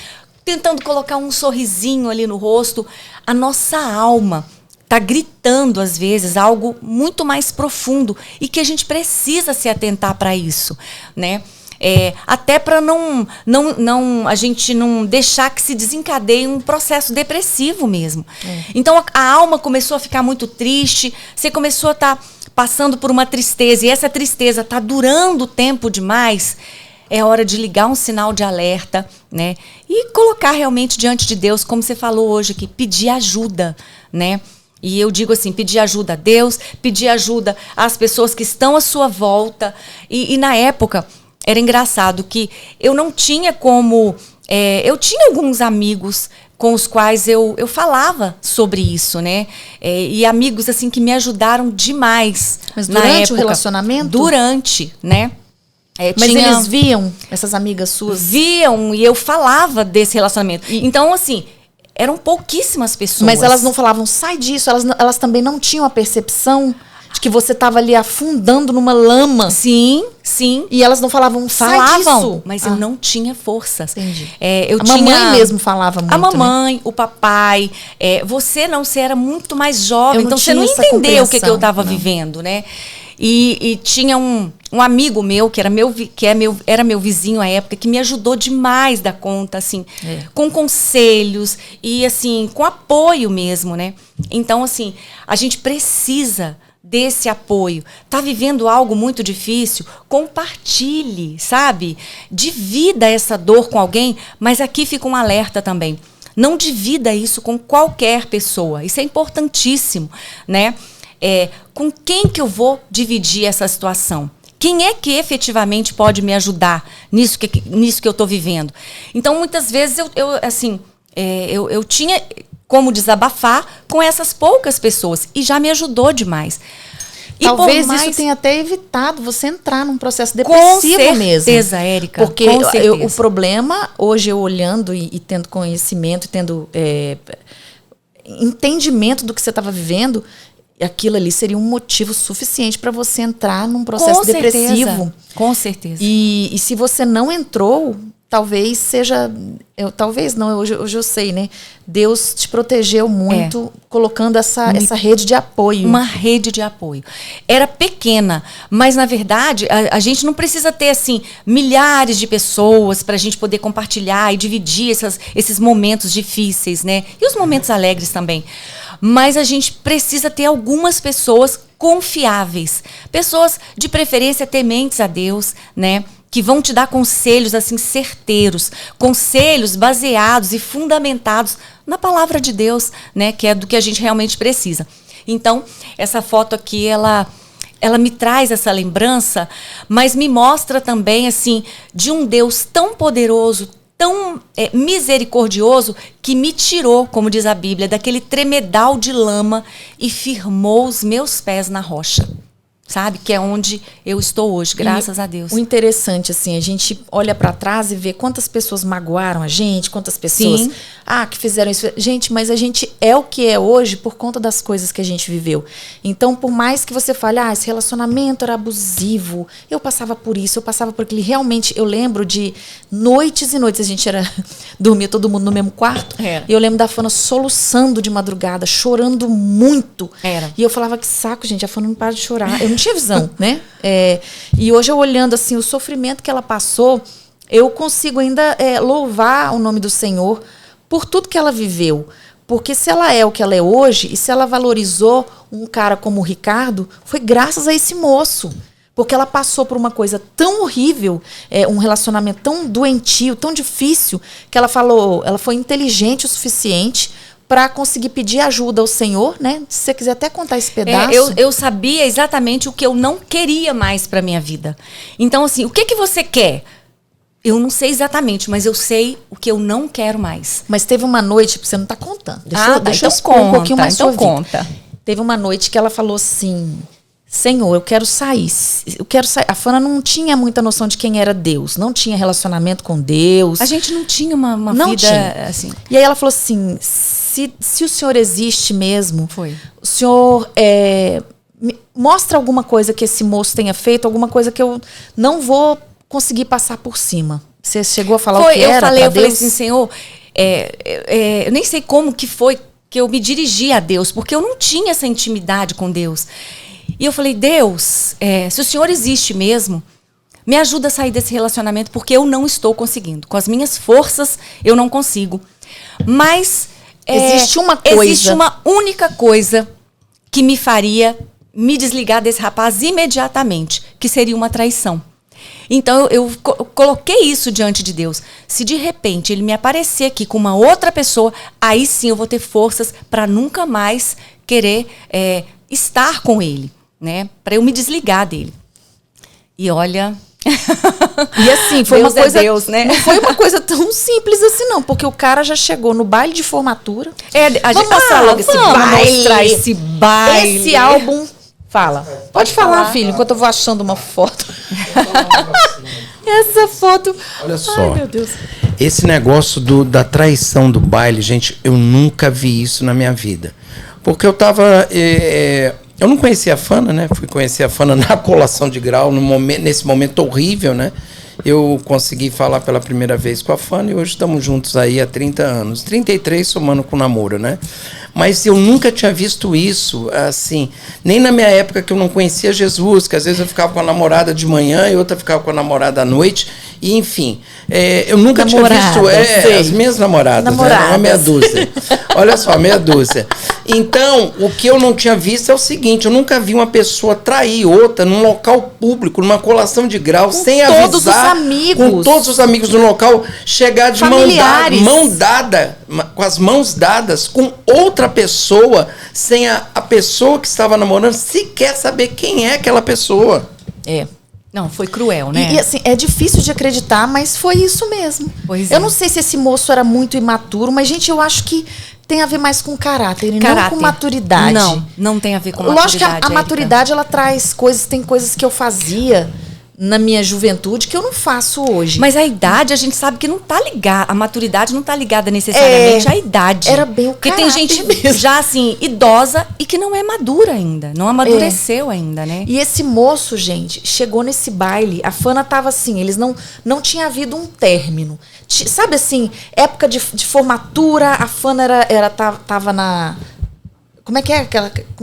tentando colocar um sorrisinho ali no rosto, a nossa alma está gritando, às vezes, algo muito mais profundo e que a gente precisa se atentar para isso, né? Até para a gente não deixar que se desencadeie um processo depressivo mesmo. Então, a alma começou a ficar muito triste, você começou a estar passando por uma tristeza, e essa tristeza está durando tempo demais, é hora de ligar um sinal de alerta, né? E colocar realmente diante de Deus, como você falou hoje aqui, pedir ajuda, né? E eu digo assim, pedir ajuda a Deus, pedir ajuda às pessoas que estão à sua volta. E na época, era engraçado que eu não tinha como... eu tinha alguns amigos com os quais eu falava sobre isso, né? E amigos, assim, que me ajudaram demais. Mas na durante época, o relacionamento? Durante, né? Mas eles viam, essas amigas suas? Viam, e eu falava desse relacionamento. Então, assim, eram pouquíssimas pessoas. Mas elas não falavam, sai disso, elas também não tinham a percepção de que você estava ali afundando numa lama. Sim, sim. E elas não falavam, sai disso. Mas eu não tinha forças. Entendi. Mamãe mesmo falava muito, a mamãe, né? O papai. Você era muito mais jovem, então você não tinha essa entendeu o que eu estava não. vivendo, né? E tinha um amigo meu, que era meu vizinho à época, que me ajudou demais da conta, assim, com conselhos e, assim, com apoio mesmo, né? Então, assim, a gente precisa desse apoio. Tá vivendo algo muito difícil? Compartilhe, sabe? Divida essa dor com alguém, mas aqui fica um alerta também. Não divida isso com qualquer pessoa. Isso é importantíssimo, né? Com quem que eu vou dividir essa situação? Quem é que efetivamente pode me ajudar nisso que eu estou vivendo? Então, muitas vezes, eu tinha como desabafar com essas poucas pessoas e já me ajudou demais. E talvez isso tenha até evitado você entrar num processo depressivo mesmo. Com certeza, Érica. Porque o problema, hoje eu olhando e tendo conhecimento, tendo entendimento do que você estava vivendo, aquilo ali seria um motivo suficiente para você entrar num processo depressivo. Com certeza. E se você não entrou, talvez seja... talvez não, hoje eu sei, né? Deus te protegeu muito colocando essa rede de apoio. Uma rede de apoio. Era pequena, mas na verdade a gente não precisa ter assim milhares de pessoas para a gente poder compartilhar e dividir esses momentos difíceis, né? E os momentos alegres também. Mas a gente precisa ter algumas pessoas confiáveis, pessoas de preferência tementes a Deus, né? Que vão te dar conselhos assim certeiros, conselhos baseados e fundamentados na palavra de Deus, né? Que é do que a gente realmente precisa. Então, essa foto aqui, ela me traz essa lembrança, mas me mostra também assim de um Deus tão poderoso, tão misericordioso, que me tirou, como diz a Bíblia, daquele tremedal de lama e firmou os meus pés na rocha. Sabe? Que é onde eu estou hoje, graças a Deus. O interessante, assim, a gente olha para trás e vê quantas pessoas magoaram a gente, quantas pessoas que fizeram isso. Gente, mas a gente é o que é hoje por conta das coisas que a gente viveu. Então, por mais que você fale, esse relacionamento era abusivo, eu passava por isso, eu passava por aquilo. Realmente, eu lembro de noites e noites, a gente dormia todo mundo no mesmo quarto. E eu lembro da Fana soluçando de madrugada, chorando muito. E eu falava, que saco, gente, a Fana não para de chorar. Eu não tinha visão, né? E hoje eu olhando assim o sofrimento que ela passou, eu consigo ainda louvar o nome do Senhor por tudo que ela viveu. Porque se ela é o que ela é hoje, e se ela valorizou um cara como o Ricardo, foi graças a esse moço. Porque ela passou por uma coisa tão horrível, um relacionamento tão doentio, tão difícil, que ela foi inteligente o suficiente para conseguir pedir ajuda ao Senhor, né? Se você quiser até contar esse pedaço. Eu sabia exatamente o que eu não queria mais para minha vida. Então, assim, o que você quer? Eu não sei exatamente, mas eu sei o que eu não quero mais. Mas teve uma noite, você não está contando. Deixa eu expor um pouquinho mais sua vida. Conta. Teve uma noite que ela falou assim, Senhor, eu quero sair. A Fana não tinha muita noção de quem era Deus. Não tinha relacionamento com Deus. A gente não tinha uma não vida tinha. Assim. E aí ela falou assim, se o Senhor existe mesmo, o Senhor mostra alguma coisa que esse moço tenha feito, alguma coisa que eu não vou conseguir passar por cima. Você chegou a falar o que era para Deus? Eu falei assim, Senhor, eu nem sei como que foi que eu me dirigi a Deus, porque eu não tinha essa intimidade com Deus. E eu falei, Deus, se o Senhor existe mesmo, me ajuda a sair desse relacionamento, porque eu não estou conseguindo. Com as minhas forças, eu não consigo. Mas existe uma única coisa que me faria me desligar desse rapaz imediatamente, que seria uma traição. Então, eu coloquei isso diante de Deus. Se de repente ele me aparecer aqui com uma outra pessoa, aí sim eu vou ter forças para nunca mais querer estar com ele, né? Para eu me desligar dele. E olha... E assim, foi uma coisa, Deus, né? Não foi uma coisa tão simples assim, não. Porque o cara já chegou no baile de formatura. Vamos mostrar logo esse baile. Mostrar esse baile. Esse álbum... Fala. Pode falar, filho, enquanto eu vou achando uma foto. Essa foto... Olha só. Ai, meu Deus. Esse negócio da traição do baile, gente, eu nunca vi isso na minha vida. Porque eu tava... eu não conhecia a Fana, né? Fui conhecer a Fana na colação de grau, nesse momento horrível, né? Eu consegui falar pela primeira vez com a Fana e hoje estamos juntos aí há 30 anos. 33 somando com o namoro, né? Mas eu nunca tinha visto isso, assim, nem na minha época que eu não conhecia Jesus, que às vezes eu ficava com a namorada de manhã e outra ficava com a namorada à noite, e enfim, eu nunca tinha visto as minhas namoradas, né? Uma meia dúzia. Olha só, meia dúzia. Então, o que eu não tinha visto é o seguinte, eu nunca vi uma pessoa trair outra num local público, numa colação de grau, sem avisar. Com todos os amigos. Com todos os amigos no local, chegar de mão dada, com as mãos dadas, com outra pessoa, sem a pessoa que estava namorando sequer saber quem é aquela pessoa. Não, foi cruel, né? E assim, é difícil de acreditar, mas foi isso mesmo. Pois eu não sei se esse moço era muito imaturo, mas, gente, eu acho que tem a ver mais com caráter e não com maturidade. Não tem a ver com maturidade. Lógico que a maturidade, ela traz coisas, tem coisas que eu fazia na minha juventude que eu não faço hoje. Mas a idade, a gente sabe que não tá ligada, a maturidade não tá ligada necessariamente à idade. Era bem o Porque tem gente já, assim, idosa e que não é madura ainda, não amadureceu ainda, né? E esse moço, gente, chegou nesse baile, a Fana tava assim, eles não tinha havido um término. Sabe assim, época de formatura, a Fana tava na... Como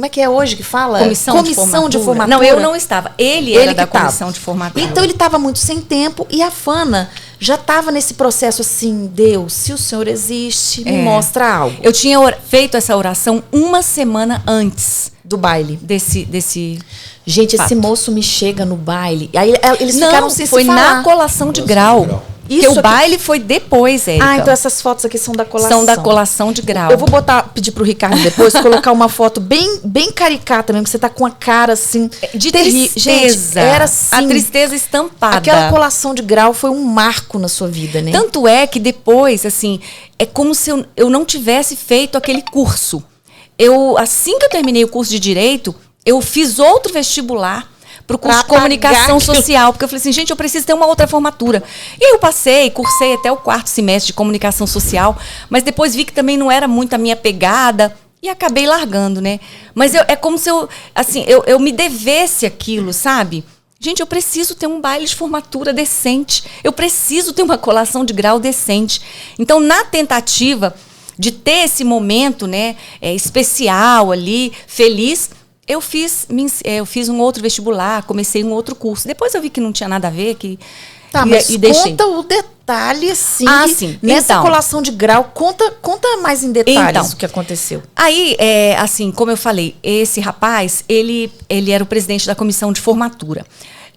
é que é hoje que fala? Comissão de formatura. Não, eu não estava. Ele era da comissão de formatura. Então ele estava muito sem tempo e a Fana já estava nesse processo assim, Deus, se o Senhor existe, me mostra algo. Eu tinha feito essa oração uma semana antes do baile. Desse Gente, fato. Esse moço me chega no baile. Aí eles ficaram sem foi se falar. na colação de grau. Porque o baile foi depois, Érica. Então essas fotos aqui são da colação. São da colação de grau. Eu vou pedir pro Ricardo depois colocar uma foto bem caricata mesmo, que você tá com a cara assim de tristeza. Gente, era assim, a tristeza estampada. Aquela colação de grau foi um marco na sua vida, né? Tanto é que depois, assim, é como se eu não tivesse feito aquele curso. Assim que eu terminei o curso de Direito, eu fiz outro vestibular para o curso de Comunicação Social, porque eu falei assim, gente, eu preciso ter uma outra formatura. E aí eu cursei até o 4º semestre de Comunicação Social, mas depois vi que também não era muito a minha pegada e acabei largando, né? Mas é como se eu me devesse aquilo, sabe? Gente, eu preciso ter um baile de formatura decente, eu preciso ter uma colação de grau decente. Então, na tentativa de ter esse momento, né, especial ali, feliz, eu fiz um outro vestibular, comecei um outro curso. Depois eu vi que não tinha nada a ver, mas deixei. Conta o detalhe, assim, sim. Nessa colação de grau, conta mais em detalhes o que aconteceu. Aí, assim, como eu falei, esse rapaz, ele era o presidente da comissão de formatura.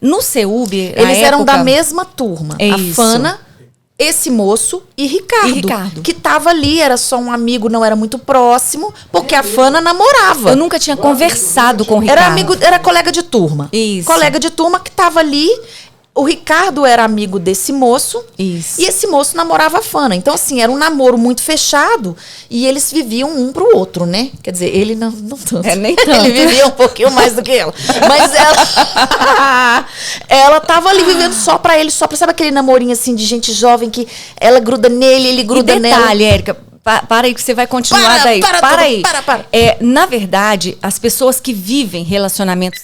No CEUB, eles eram da mesma turma. A Fana, esse moço e Ricardo. Que estava ali, era só um amigo, não era muito próximo, porque a Fana namorava. Eu nunca tinha conversado com o Ricardo. Era colega de turma. Isso. Colega de turma que estava ali. O Ricardo era amigo desse moço. Isso. E esse moço namorava a Fana. Então, assim, era um namoro muito fechado. E eles viviam um pro outro, né? Quer dizer, ele não tanto. Nem tanto. Ele vivia um pouquinho mais do que ela. Mas ela tava ali vivendo só pra ele. Sabe aquele namorinho, assim, de gente jovem que ela gruda nele, ele gruda nela. Detalhe, Érica, para aí que você vai continuar daí. Para aí. Na verdade, as pessoas que vivem relacionamentos...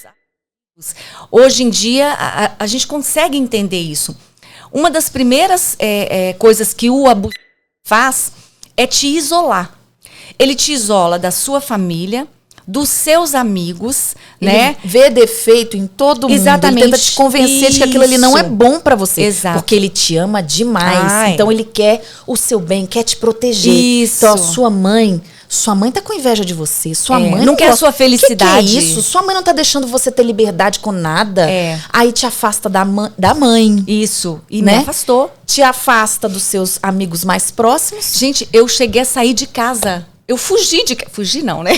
Hoje em dia, a gente consegue entender isso. Uma das primeiras coisas que o abuso faz é te isolar. Ele te isola da sua família, dos seus amigos, né? Vê defeito em todo mundo. Exatamente. Ele tenta te convencer de que aquilo ali não é bom pra você. Exato. Porque ele te ama demais. Então ele quer o seu bem, quer te proteger. Isso. Então a sua mãe tá com inveja de você. Sua mãe não quer a sua felicidade. Que é isso? Sua mãe não tá deixando você ter liberdade com nada. Aí te afasta da mãe. Isso. E né? me afastou. Te afasta dos seus amigos mais próximos. Gente, eu cheguei a sair de casa. Eu fugi Fugi não, né?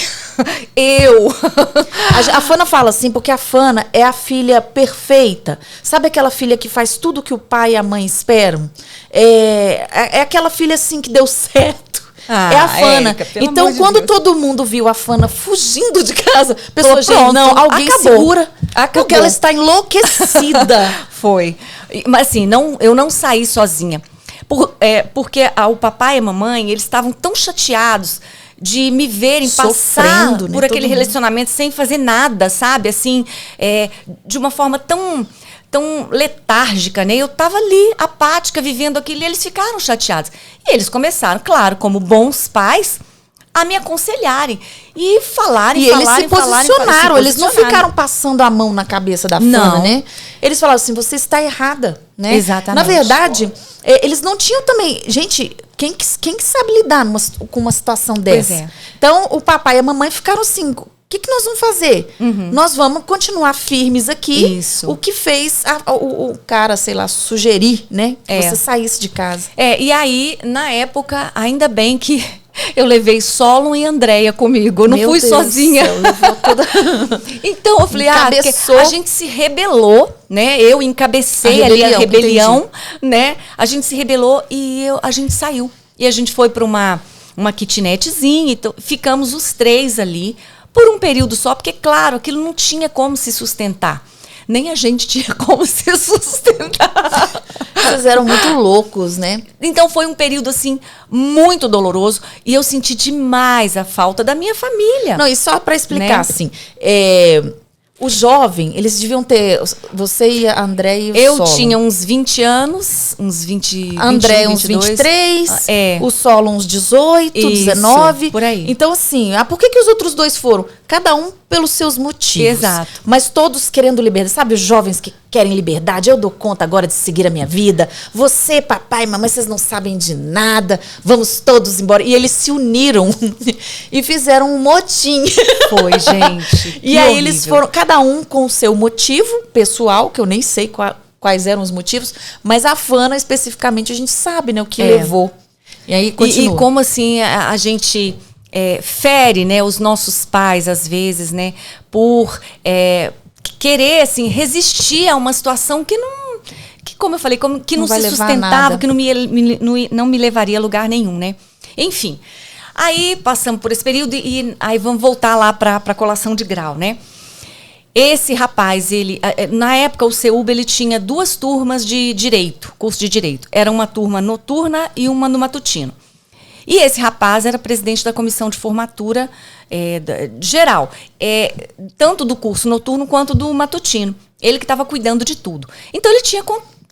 A Fana fala assim, porque a Fana é a filha perfeita. Sabe aquela filha que faz tudo que o pai e a mãe esperam? É aquela filha assim que deu certo. É a Fana. Érica, então, quando todo mundo viu a Fana fugindo de casa, a pessoa, gente, não, alguém acabou. Segura. Acabou. Porque ela está enlouquecida. Foi. Mas assim, eu não saí sozinha. Porque o papai e a mamãe, eles estavam tão chateados de me verem passar por aquele relacionamento sem fazer nada, sabe? Assim, de uma forma tão letárgica, né? Eu tava ali, apática, vivendo aquilo, e eles ficaram chateados. E eles começaram, claro, como bons pais, a me aconselharem. E falarem, eles se posicionaram. Eles não ficaram passando a mão na cabeça da Fana, né? Eles falaram assim, você está errada, né? Exatamente. Na verdade, eles não tinham também... Gente, quem que sabe lidar com uma situação dessa? Pois é. Então, o papai e a mamãe ficaram assim... O que nós vamos fazer? Nós vamos continuar firmes aqui. Isso. O que fez o cara, sei lá, sugerir, né? Que você saísse de casa. E aí, na época, ainda bem que eu levei Solon e Andréia comigo. Eu não fui sozinha. Então, eu falei, a gente se rebelou, né? Eu encabecei ali a rebelião, né? A gente se rebelou e a gente saiu. E a gente foi para uma kitnetzinha, então ficamos os 3 ali. Por um período só, porque, claro, aquilo não tinha como se sustentar. nem a gente tinha como se sustentar. Vocês eram muito loucos, né? Então foi um período assim muito doloroso e eu senti demais a falta da minha família. Não, e só para explicar, né? assim, o jovem, eles deviam ter, você e a André e o Eu Solo. tinha uns 20 anos, uns 20, André 21, uns 22. 23, É. o Solo uns 18, Isso, 19. por aí. Então, assim, por que os outros dois foram? Cada um pelos seus motivos. Exato. Mas todos querendo liberdade. Sabe os jovens que querem liberdade? Eu dou conta agora de seguir a minha vida. Você, papai, mamãe, vocês não sabem de nada. Vamos todos embora. E eles se uniram e fizeram um motim. Foi, gente. E aí eles foram, cada um com o seu motivo pessoal, que eu nem sei quais eram os motivos, mas a Fana especificamente a gente sabe, né, o que levou. E aí continua. E como assim a gente fere, né, os nossos pais às vezes, né, por querer assim resistir a uma situação que não, que como eu falei, que não vai se levar a sustentava, nada. que não me levaria a lugar nenhum, né? Enfim. Aí passamos por esse período e aí vamos voltar lá para a colação de grau, né? Esse rapaz, ele, na época o CEUB ele tinha 2 turmas de direito, curso de direito. Era uma turma noturna e uma no matutino. E esse rapaz era presidente da comissão de formatura geral, tanto do curso noturno quanto do matutino. Ele que estava cuidando de tudo. Então ele tinha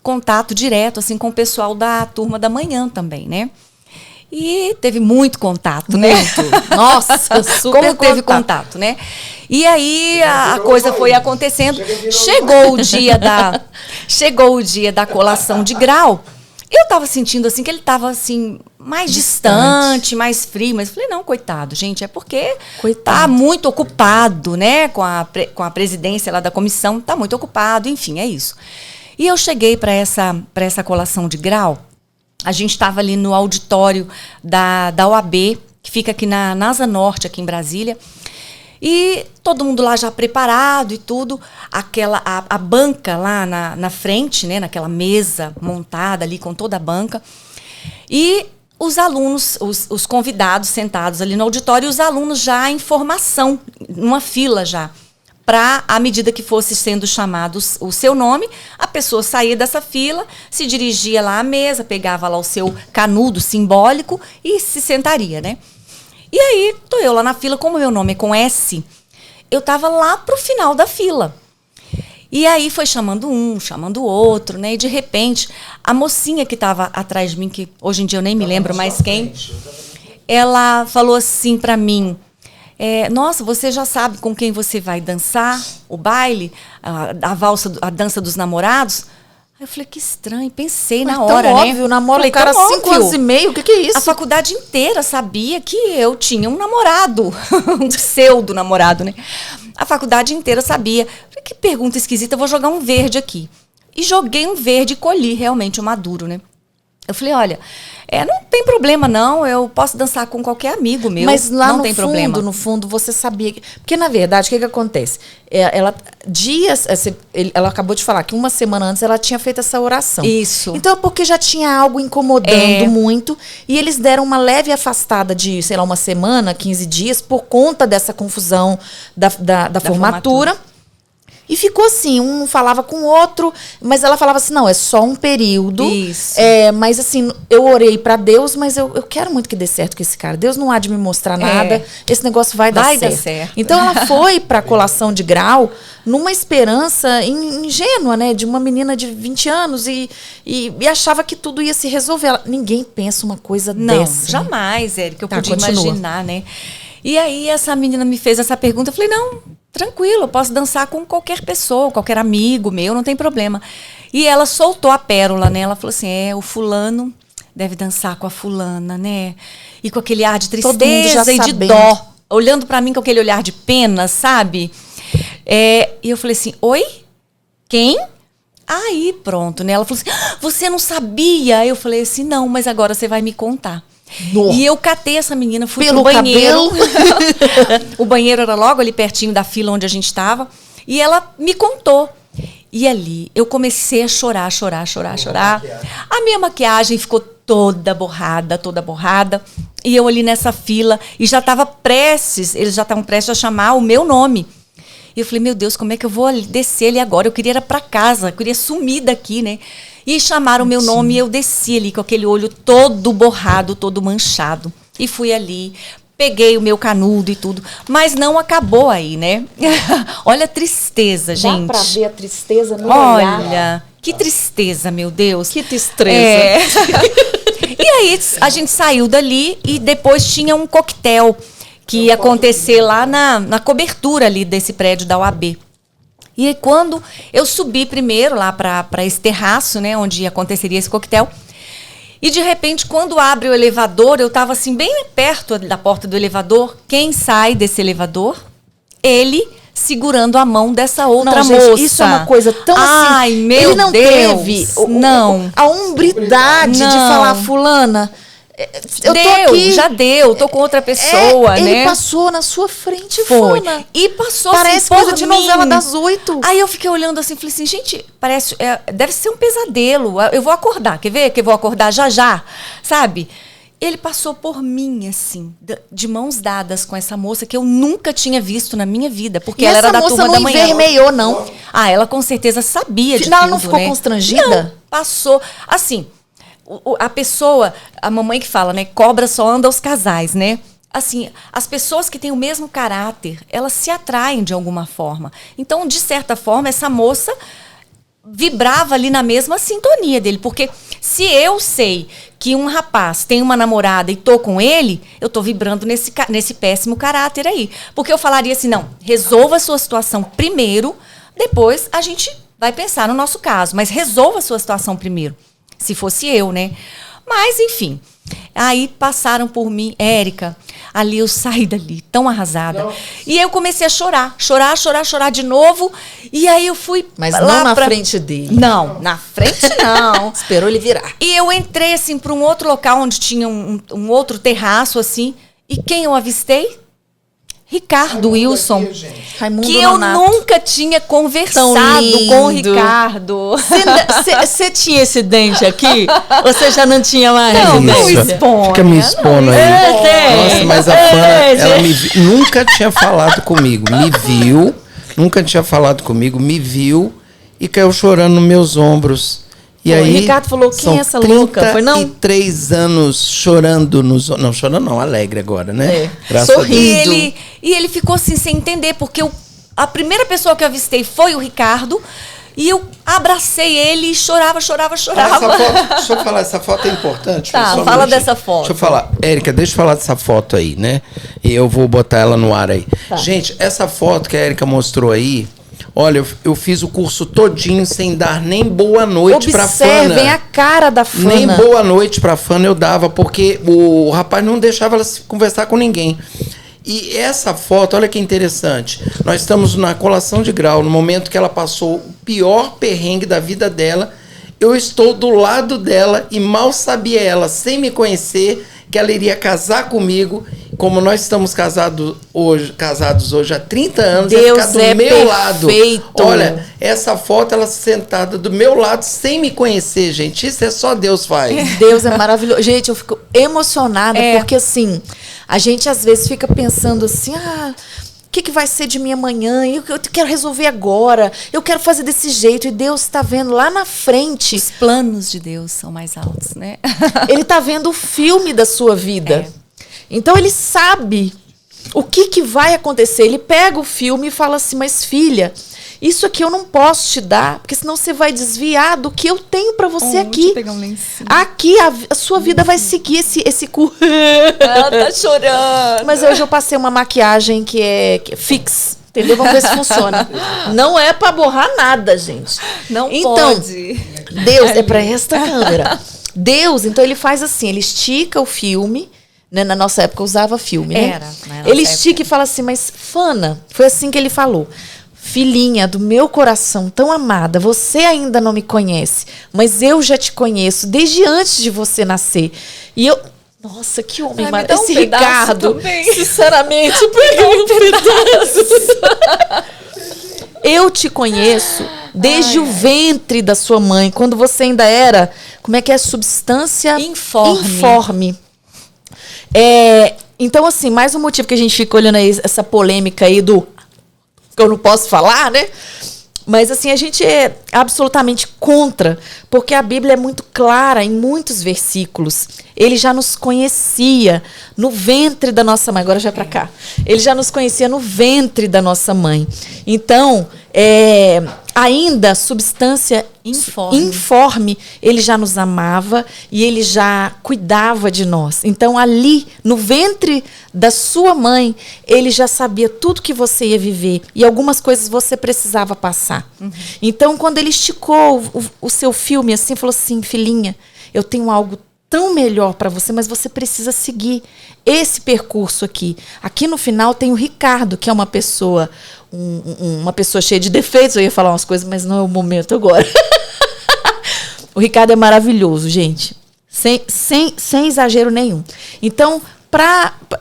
contato direto assim com o pessoal da turma da manhã também, né? E teve muito contato, né? Nossa, super Como teve contato, né? E aí a coisa foi acontecendo. Chegou o dia da colação de grau. Eu estava sentindo assim que ele estava assim mais distante, mais frio, mas eu falei, não, coitado, gente, é porque tá muito ocupado, né, com a presidência lá da comissão, tá muito ocupado, enfim, é isso. E eu cheguei para essa colação de grau. A gente estava ali no auditório da OAB, que fica aqui na Asa Norte, aqui em Brasília. E todo mundo lá já preparado e tudo. A banca lá na frente, né, naquela mesa montada ali com toda a banca. E os alunos, os convidados sentados ali no auditório, e os alunos já em formação, numa fila já. Para, à medida que fosse sendo chamado o seu nome, a pessoa saía dessa fila, se dirigia lá à mesa, pegava lá o seu canudo simbólico e se sentaria, né? E aí, tô eu lá na fila, como meu nome é com S, eu tava lá pro final da fila. E aí foi chamando um, chamando o outro, né? E de repente, a mocinha que tava atrás de mim, que hoje em dia eu nem me lembro mais quem, ela falou assim para mim, nossa, você já sabe com quem você vai dançar o baile, a valsa, a dança dos namorados? Aí eu falei, que estranho, pensei na hora, tão né? óbvio, namora Falei, um cara tão 5 óbvio. anos e meio, o que é isso? A faculdade inteira sabia que eu tinha um namorado, um pseudo-namorado, né? A faculdade inteira sabia. Falei, que pergunta esquisita, eu vou jogar um verde aqui. E joguei um verde e colhi realmente o maduro, né? Eu falei, olha, não tem problema não, eu posso dançar com qualquer amigo meu, mas lá não no tem fundo, problema. no fundo, você sabia porque na verdade, o que acontece? Ela acabou de falar que uma semana antes ela tinha feito essa oração. Isso. Então, porque já tinha algo incomodando muito, e eles deram uma leve afastada de, sei lá, uma semana, 15 dias, por conta dessa confusão da formatura. E ficou assim, um falava com o outro, mas ela falava assim, não, é só um período. Isso. Mas assim, eu orei pra Deus, mas eu quero muito que dê certo com esse cara. Deus não há de me mostrar nada, esse negócio vai dar certo. Então ela foi pra colação de grau numa esperança ingênua, né, de uma menina de 20 anos e achava que tudo ia se resolver. Ninguém pensa uma coisa dessa. Não, jamais, Érica, eu podia continua. imaginar, né? E aí essa menina me fez essa pergunta, eu falei, não, tranquilo, eu posso dançar com qualquer pessoa, qualquer amigo meu, não tem problema. E ela soltou a pérola, né? Ela falou assim, o fulano deve dançar com a fulana, né? E com aquele ar de tristeza e de dó, olhando pra mim com aquele olhar de pena, sabe? E eu falei assim, oi? Quem? Aí, pronto, né? Ela falou assim, você não sabia? Eu falei assim, não, mas agora você vai me contar. Nossa. E eu catei essa menina, fui pro banheiro. O banheiro era logo ali pertinho da fila onde a gente estava. E ela me contou. E ali eu comecei a chorar. A minha maquiagem ficou toda borrada. E eu ali nessa fila. E já estava eles já estavam prestes a chamar o meu nome. E eu falei, meu Deus, como é que eu vou descer ali agora? Eu queria ir pra casa, eu queria sumir daqui, né? E chamaram o meu nome e eu desci ali com aquele olho todo borrado, todo manchado. E fui ali, peguei o meu canudo e tudo. Mas não acabou aí, né? Olha a tristeza, gente. Dá pra ver a tristeza no olhar. Olha, que tristeza, meu Deus. Que tristeza. É. E aí a gente saiu dali e depois tinha um coquetel que ia acontecer lá na cobertura ali desse prédio da UAB. E aí, quando eu subi primeiro lá para esse terraço, né, onde aconteceria esse coquetel, e de repente, quando abre o elevador, eu estava assim, bem perto da porta do elevador. Quem sai desse elevador? Ele segurando a mão dessa outra moça. Gente, isso é uma coisa tão Ai, assim. meu ele não Deus, teve a hombridade de falar, fulana. Eu tô aqui, já deu, tô com outra pessoa, né? Ele passou na sua frente, Foi. Fana. E passou Parece assim, coisa de novela das 8. Aí eu fiquei olhando assim, falei assim, gente, parece, deve ser um pesadelo. Eu vou acordar, quer ver? Que eu vou acordar já, sabe? Ele passou por mim, assim, de mãos dadas com essa moça que eu nunca tinha visto na minha vida, porque ela era da turma da manhã. Essa moça não envermelhou, não. Ah, ela com certeza sabia de tudo, Ela não ficou né? constrangida? Não, passou. Assim, a pessoa, a mamãe que fala, né? Cobra só anda aos casais, né? Assim, as pessoas que têm o mesmo caráter, elas se atraem de alguma forma. Então, de certa forma, essa moça vibrava ali na mesma sintonia dele. Porque se eu sei que um rapaz tem uma namorada e tô com ele, eu tô vibrando nesse péssimo caráter aí. Porque eu falaria assim, não, resolva a sua situação primeiro, depois a gente vai pensar no nosso caso. Mas resolva a sua situação primeiro. Se fosse eu, né? Mas, enfim. Aí passaram por mim, Érica, ali eu saí dali, tão arrasada. Não. E aí eu comecei a chorar de novo. E aí eu fui Mas lá não na frente dele. Não, na frente não. Esperou ele virar. E eu entrei, assim, para um outro local onde tinha um outro terraço, assim. E quem eu avistei? Ricardo Wilson, Raimundo que eu Nonato. Nunca tinha conversado com o Ricardo. Você tinha esse dente aqui? Ou você já não tinha mais? Não expõe. Fica me expondo aí. Nossa, mas a Fana, ela nunca tinha falado comigo. Nunca tinha falado comigo, me viu e caiu chorando nos meus ombros. E aí, o Ricardo falou, quem é essa louca? Foi não? 33 anos chorando nos... Não, chorando não, alegre agora, né? Sorrindo. E ele ficou assim, sem entender, porque a primeira pessoa que eu avistei foi o Ricardo, e eu abracei ele e chorava. Essa foto, deixa eu falar, essa foto é importante. Tá, fala dessa foto. Deixa eu falar. Érica, deixa eu falar dessa foto aí, né? E eu vou botar ela no ar aí. Tá. Gente, essa foto que a Érica mostrou aí, olha, eu fiz o curso todinho sem dar nem boa noite pra Fana. Observem a cara da Fana. Nem boa noite pra Fana eu dava, porque o rapaz não deixava ela conversar com ninguém. E essa foto, olha que interessante. Nós estamos na colação de grau, no momento que ela passou o pior perrengue da vida dela. Eu estou do lado dela e mal sabia ela, sem me conhecer, que ela iria casar comigo. Como nós estamos casados hoje há 30 anos, Deus ficar do meu lado. Olha, essa foto, ela sentada do meu lado, sem me conhecer, gente. Isso é só Deus faz. Deus é maravilhoso. Gente, eu fico emocionada, porque assim, a gente às vezes fica pensando assim, o que vai ser de mim amanhã? Eu quero resolver agora. Eu quero fazer desse jeito. E Deus está vendo lá na frente. Os planos de Deus são mais altos, né? Ele está vendo o filme da sua vida. Então, ele sabe o que vai acontecer. Ele pega o filme e fala assim, mas filha, isso aqui eu não posso te dar, porque senão você vai desviar do que eu tenho para você aqui. Deixa eu pegar um lencinho. Aqui a sua vida vai seguir esse curso. Ela tá chorando. Mas hoje eu passei uma maquiagem que é fix. Entendeu? Vamos ver se funciona. Não é para borrar nada, gente. Não então, pode. Deus, é para esta câmera. Deus, então ele faz assim, ele estica o filme. Né? Na nossa época usava filme, né? Ele estica e fala assim, mas Fana, foi assim que ele falou. Filhinha do meu coração tão amada, você ainda não me conhece, mas eu já te conheço desde antes de você nascer. E eu... Nossa, que homem maravilhoso. Esse Ricardo, sinceramente, pegou um pedaço. Eu te conheço desde o ventre da sua mãe, quando você ainda era, como é que é? Substância informe. Então, assim, mais um motivo que a gente fica olhando aí, essa polêmica aí do que eu não posso falar, né? Mas assim, a gente é absolutamente contra, porque a Bíblia é muito clara em muitos versículos. Ele já nos conhecia no ventre da nossa mãe. Agora já é para cá. Ele já nos conhecia no ventre da nossa mãe. Então, ainda substância informe, ele já nos amava e ele já cuidava de nós. Então, ali, no ventre da sua mãe, ele já sabia tudo que você ia viver e algumas coisas você precisava passar. Então, quando ele esticou o seu filme assim, falou assim, filhinha, eu tenho algo tão melhor para você, mas você precisa seguir esse percurso aqui. Aqui no final tem o Ricardo, que é uma pessoa, uma pessoa cheia de defeitos. Eu ia falar umas coisas, mas não é o momento agora. O Ricardo é maravilhoso, gente. Sem exagero nenhum. Então,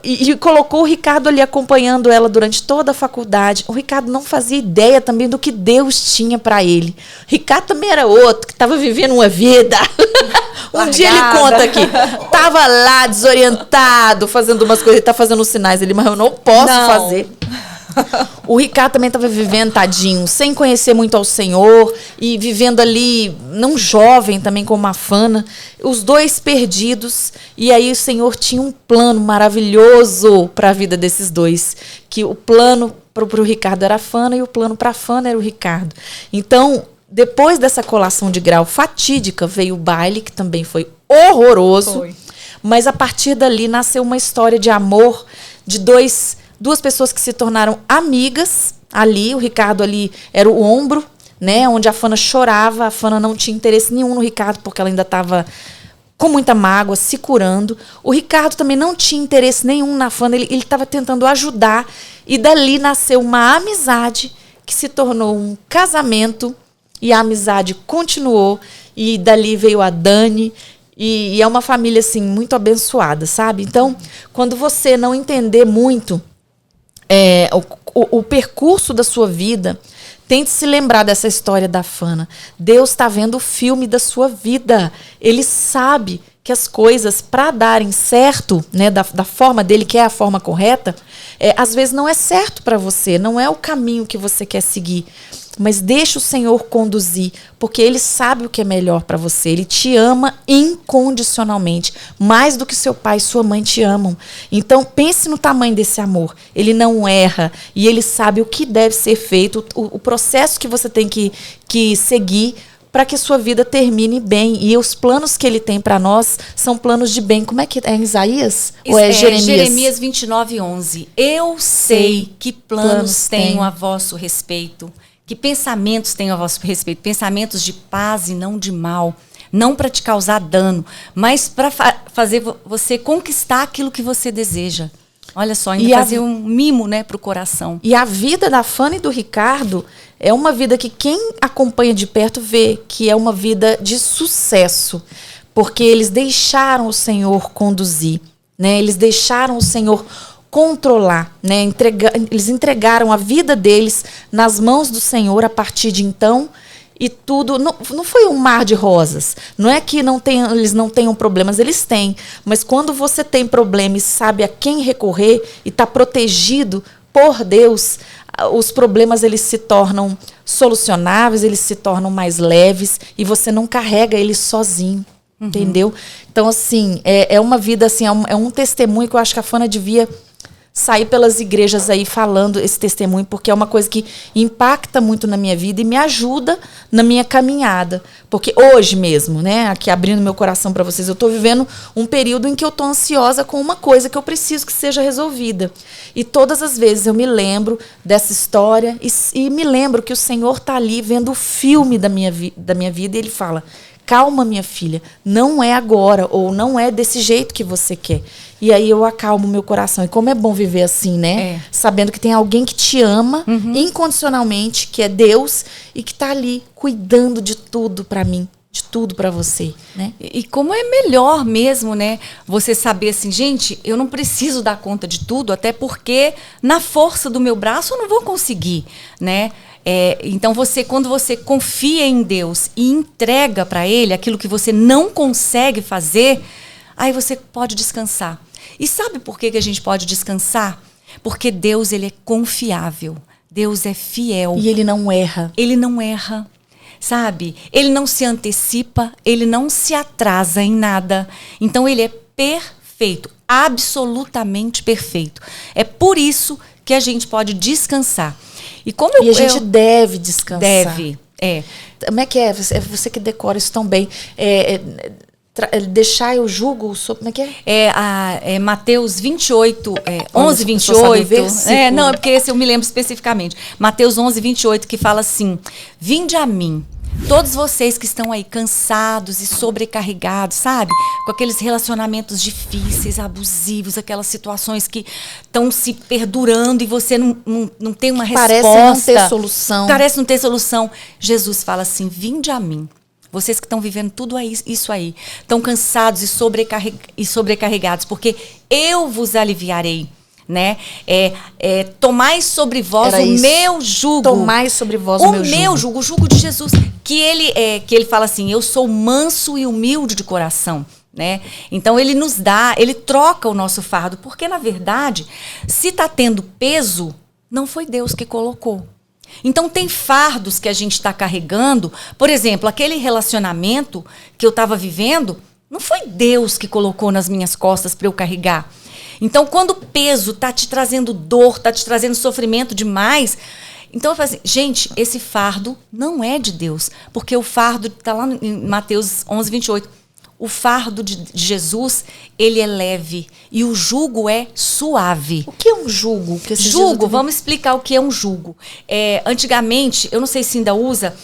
e colocou o Ricardo ali acompanhando ela durante toda a faculdade. O Ricardo não fazia ideia também do que Deus tinha para ele. O Ricardo também era outro, que estava vivendo uma vida. Um dia ele conta aqui, estava lá desorientado, fazendo umas coisas, ele está fazendo os sinais ali, mas eu não posso fazer. O Ricardo também estava vivendo, tadinho, sem conhecer muito ao Senhor e vivendo ali, não jovem também como a Fana, os dois perdidos. E aí o Senhor tinha um plano maravilhoso para a vida desses dois, que o plano para o Ricardo era a Fana e o plano para a Fana era o Ricardo. Então, depois dessa colação de grau fatídica, veio o baile, que também foi horroroso. Mas a partir dali nasceu uma história de amor de duas pessoas que se tornaram amigas ali. O Ricardo ali era o ombro, né, onde a Fana chorava. A Fana não tinha interesse nenhum no Ricardo, porque ela ainda estava com muita mágoa, se curando. O Ricardo também não tinha interesse nenhum na Fana, ele estava tentando ajudar. E dali nasceu uma amizade que se tornou um casamento, e a amizade continuou. E dali veio a Dani. E é uma família, assim, muito abençoada, sabe? Então, quando você não entender muito o percurso da sua vida, tente se lembrar dessa história da Fana. Deus está vendo o filme da sua vida. Ele sabe que as coisas, para darem certo, né, da forma dele, que é a forma correta, às vezes não é certo para você, não é o caminho que você quer seguir. Mas deixa o Senhor conduzir, porque Ele sabe o que é melhor para você. Ele te ama incondicionalmente, mais do que seu pai e sua mãe te amam. Então, pense no tamanho desse amor. Ele não erra e Ele sabe o que deve ser feito, o processo que você tem que seguir para que a sua vida termine bem. E os planos que Ele tem para nós são planos de bem. Como é que é? Isaías? Ou é Jeremias? Jeremias 29:11. Eu sei que planos tenho a vosso respeito. Que pensamentos tenho a vosso respeito? Pensamentos de paz e não de mal. Não para te causar dano, mas para fazer você conquistar aquilo que você deseja. Olha só, ainda fazer um mimo, né, para o coração. E a vida da Fana e do Ricardo é uma vida que quem acompanha de perto vê que é uma vida de sucesso. Porque eles deixaram o Senhor conduzir, né? Eles deixaram o Senhor controlar, né? Eles entregaram a vida deles nas mãos do Senhor a partir de então, e tudo não foi um mar de rosas. Não é que eles não tenham problemas, eles têm, mas quando você tem problema e sabe a quem recorrer e está protegido por Deus, os problemas eles se tornam solucionáveis, eles se tornam mais leves e você não carrega eles sozinho. Entendeu? Então, assim, é uma vida, assim, é um testemunho que eu acho que a Fana devia sair pelas igrejas aí falando esse testemunho, porque é uma coisa que impacta muito na minha vida e me ajuda na minha caminhada. Porque hoje mesmo, né, aqui abrindo meu coração para vocês, eu estou vivendo um período em que eu estou ansiosa com uma coisa que eu preciso que seja resolvida. E todas as vezes eu me lembro dessa história e me lembro que o Senhor está ali vendo o filme da minha vida e Ele fala: calma, minha filha, não é agora, ou não é desse jeito que você quer. E aí eu acalmo meu coração. E como é bom viver assim, né? Sabendo que tem alguém que te ama incondicionalmente, que é Deus, e que está ali cuidando de tudo para mim, de tudo para você, né? E como é melhor mesmo, né? Você saber assim, gente, eu não preciso dar conta de tudo, até porque na força do meu braço eu não vou conseguir, né? Então, quando você confia em Deus e entrega para Ele aquilo que você não consegue fazer, aí você pode descansar. E sabe por que a gente pode descansar? Porque Deus, Ele é confiável. Deus é fiel. E Ele não erra. Ele não erra, sabe? Ele não se antecipa, ele não se atrasa em nada. Então ele é perfeito, absolutamente perfeito. É por isso que a gente pode descansar. E como a gente deve descansar. Deve, é. Como é que é? É você que decora isso tão bem. Deixar eu jugo sobre... Como é que é? É Mateus 28, 11, 28. Não, é porque esse eu me lembro especificamente. Mateus 11, 28, que fala assim: vinde a mim, todos vocês que estão aí cansados e sobrecarregados, sabe? Com aqueles relacionamentos difíceis, abusivos, aquelas situações que estão se perdurando e você não tem uma resposta. Parece não ter solução. Parece não ter solução. Jesus fala assim: vinde a mim. Vocês que estão vivendo tudo isso aí, estão cansados e sobrecarregados, porque eu vos aliviarei, né? Tomai sobre vós o meu jugo. Tomai sobre vós o meu jugo. O jugo de Jesus, que ele fala assim: eu sou manso e humilde de coração, né? Então ele nos dá, ele troca o nosso fardo, porque na verdade, se está tendo peso, não foi Deus que colocou. Então tem fardos que a gente está carregando. Por exemplo, aquele relacionamento que eu estava vivendo, não foi Deus que colocou nas minhas costas para eu carregar. Então quando o peso está te trazendo dor, está te trazendo sofrimento demais, então eu falo assim: gente, esse fardo não é de Deus. Porque o fardo está lá em Mateus 11, 28. O fardo de Jesus, ele é leve e o jugo é suave. O que é um jugo? Jugo, vamos explicar o que é um jugo. Antigamente, eu não sei se ainda usa,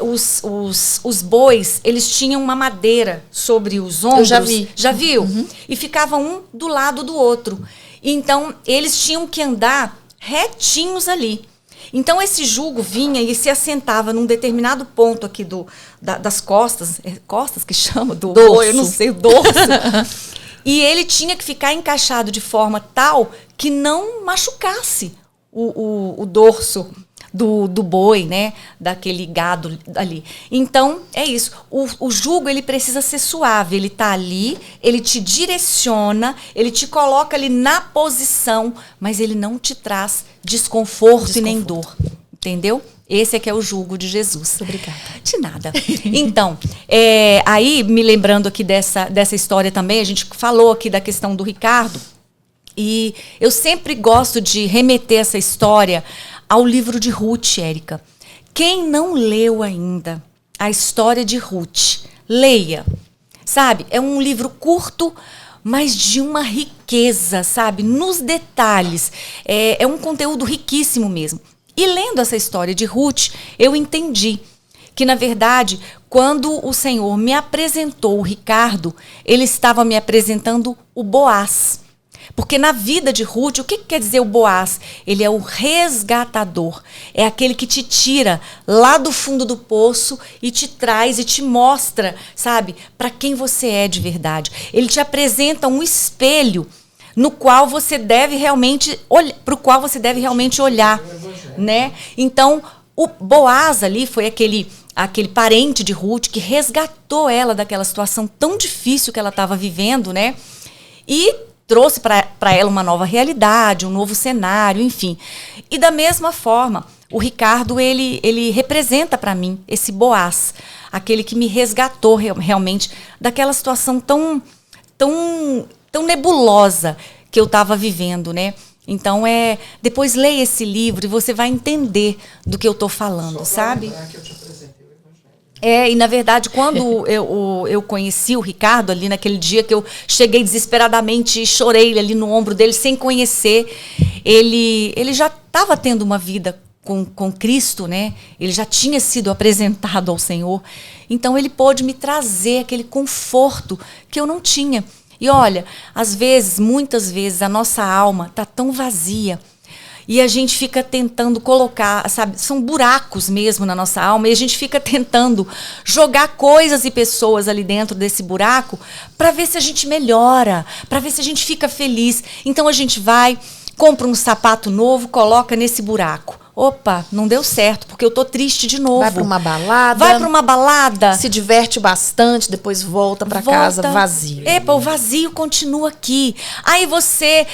os bois, eles tinham uma madeira sobre os ombros. Eu já vi. Já viu? Uhum. E ficavam um do lado do outro. Então, eles tinham que andar retinhos ali. Então, esse jugo vinha e se assentava num determinado ponto aqui das costas. Costas que chama? Do dorso. Eu não sei, o dorso. E ele tinha que ficar encaixado de forma tal que não machucasse o dorso do boi, né? Daquele gado ali. Então, é isso. O jugo, ele precisa ser suave. Ele tá ali, ele te direciona, ele te coloca ali na posição, mas ele não te traz desconforto e nem dor. Entendeu? Esse é que é o jugo de Jesus. Obrigada. De nada. Então, aí, me lembrando aqui dessa história também, a gente falou aqui da questão do Ricardo, e eu sempre gosto de remeter essa história ao livro de Ruth, Érica. Quem não leu ainda a história de Ruth, leia. Sabe, é um livro curto, mas de uma riqueza, sabe, nos detalhes. É um conteúdo riquíssimo mesmo. E lendo essa história de Ruth, eu entendi que, na verdade, quando o Senhor me apresentou o Ricardo, ele estava me apresentando o Boaz. Porque na vida de Ruth, o que quer dizer o Boaz? Ele é o resgatador. É aquele que te tira lá do fundo do poço e te traz e te mostra, sabe, para quem você é de verdade. Ele te apresenta um espelho no qual você deve realmente para o qual você deve realmente olhar, né? Então, o Boaz ali foi aquele parente de Ruth que resgatou ela daquela situação tão difícil que ela estava vivendo, né? E trouxe para ela uma nova realidade, um novo cenário, enfim. E da mesma forma, o Ricardo, ele representa para mim esse Boaz, aquele que me resgatou realmente daquela situação tão nebulosa que eu estava vivendo, né? Então, depois leia esse livro e você vai entender do que eu estou falando, sabe? Que eu te apresentei o Evangelho. E na verdade, quando eu conheci o Ricardo ali naquele dia que eu cheguei desesperadamente e chorei ali no ombro dele sem conhecer, ele já estava tendo uma vida com Cristo, né? Ele já tinha sido apresentado ao Senhor. Então ele pôde me trazer aquele conforto que eu não tinha. E olha, às vezes, muitas vezes, a nossa alma está tão vazia e a gente fica tentando colocar, sabe, são buracos mesmo na nossa alma, e a gente fica tentando jogar coisas e pessoas ali dentro desse buraco para ver se a gente melhora, para ver se a gente fica feliz. Então a gente vai, compra um sapato novo, coloca nesse buraco. opa, não deu certo, porque eu tô triste de novo. Vai pra uma balada. Vai pra uma balada. Se diverte bastante, depois volta pra casa vazio. Epa, o vazio continua aqui. Aí você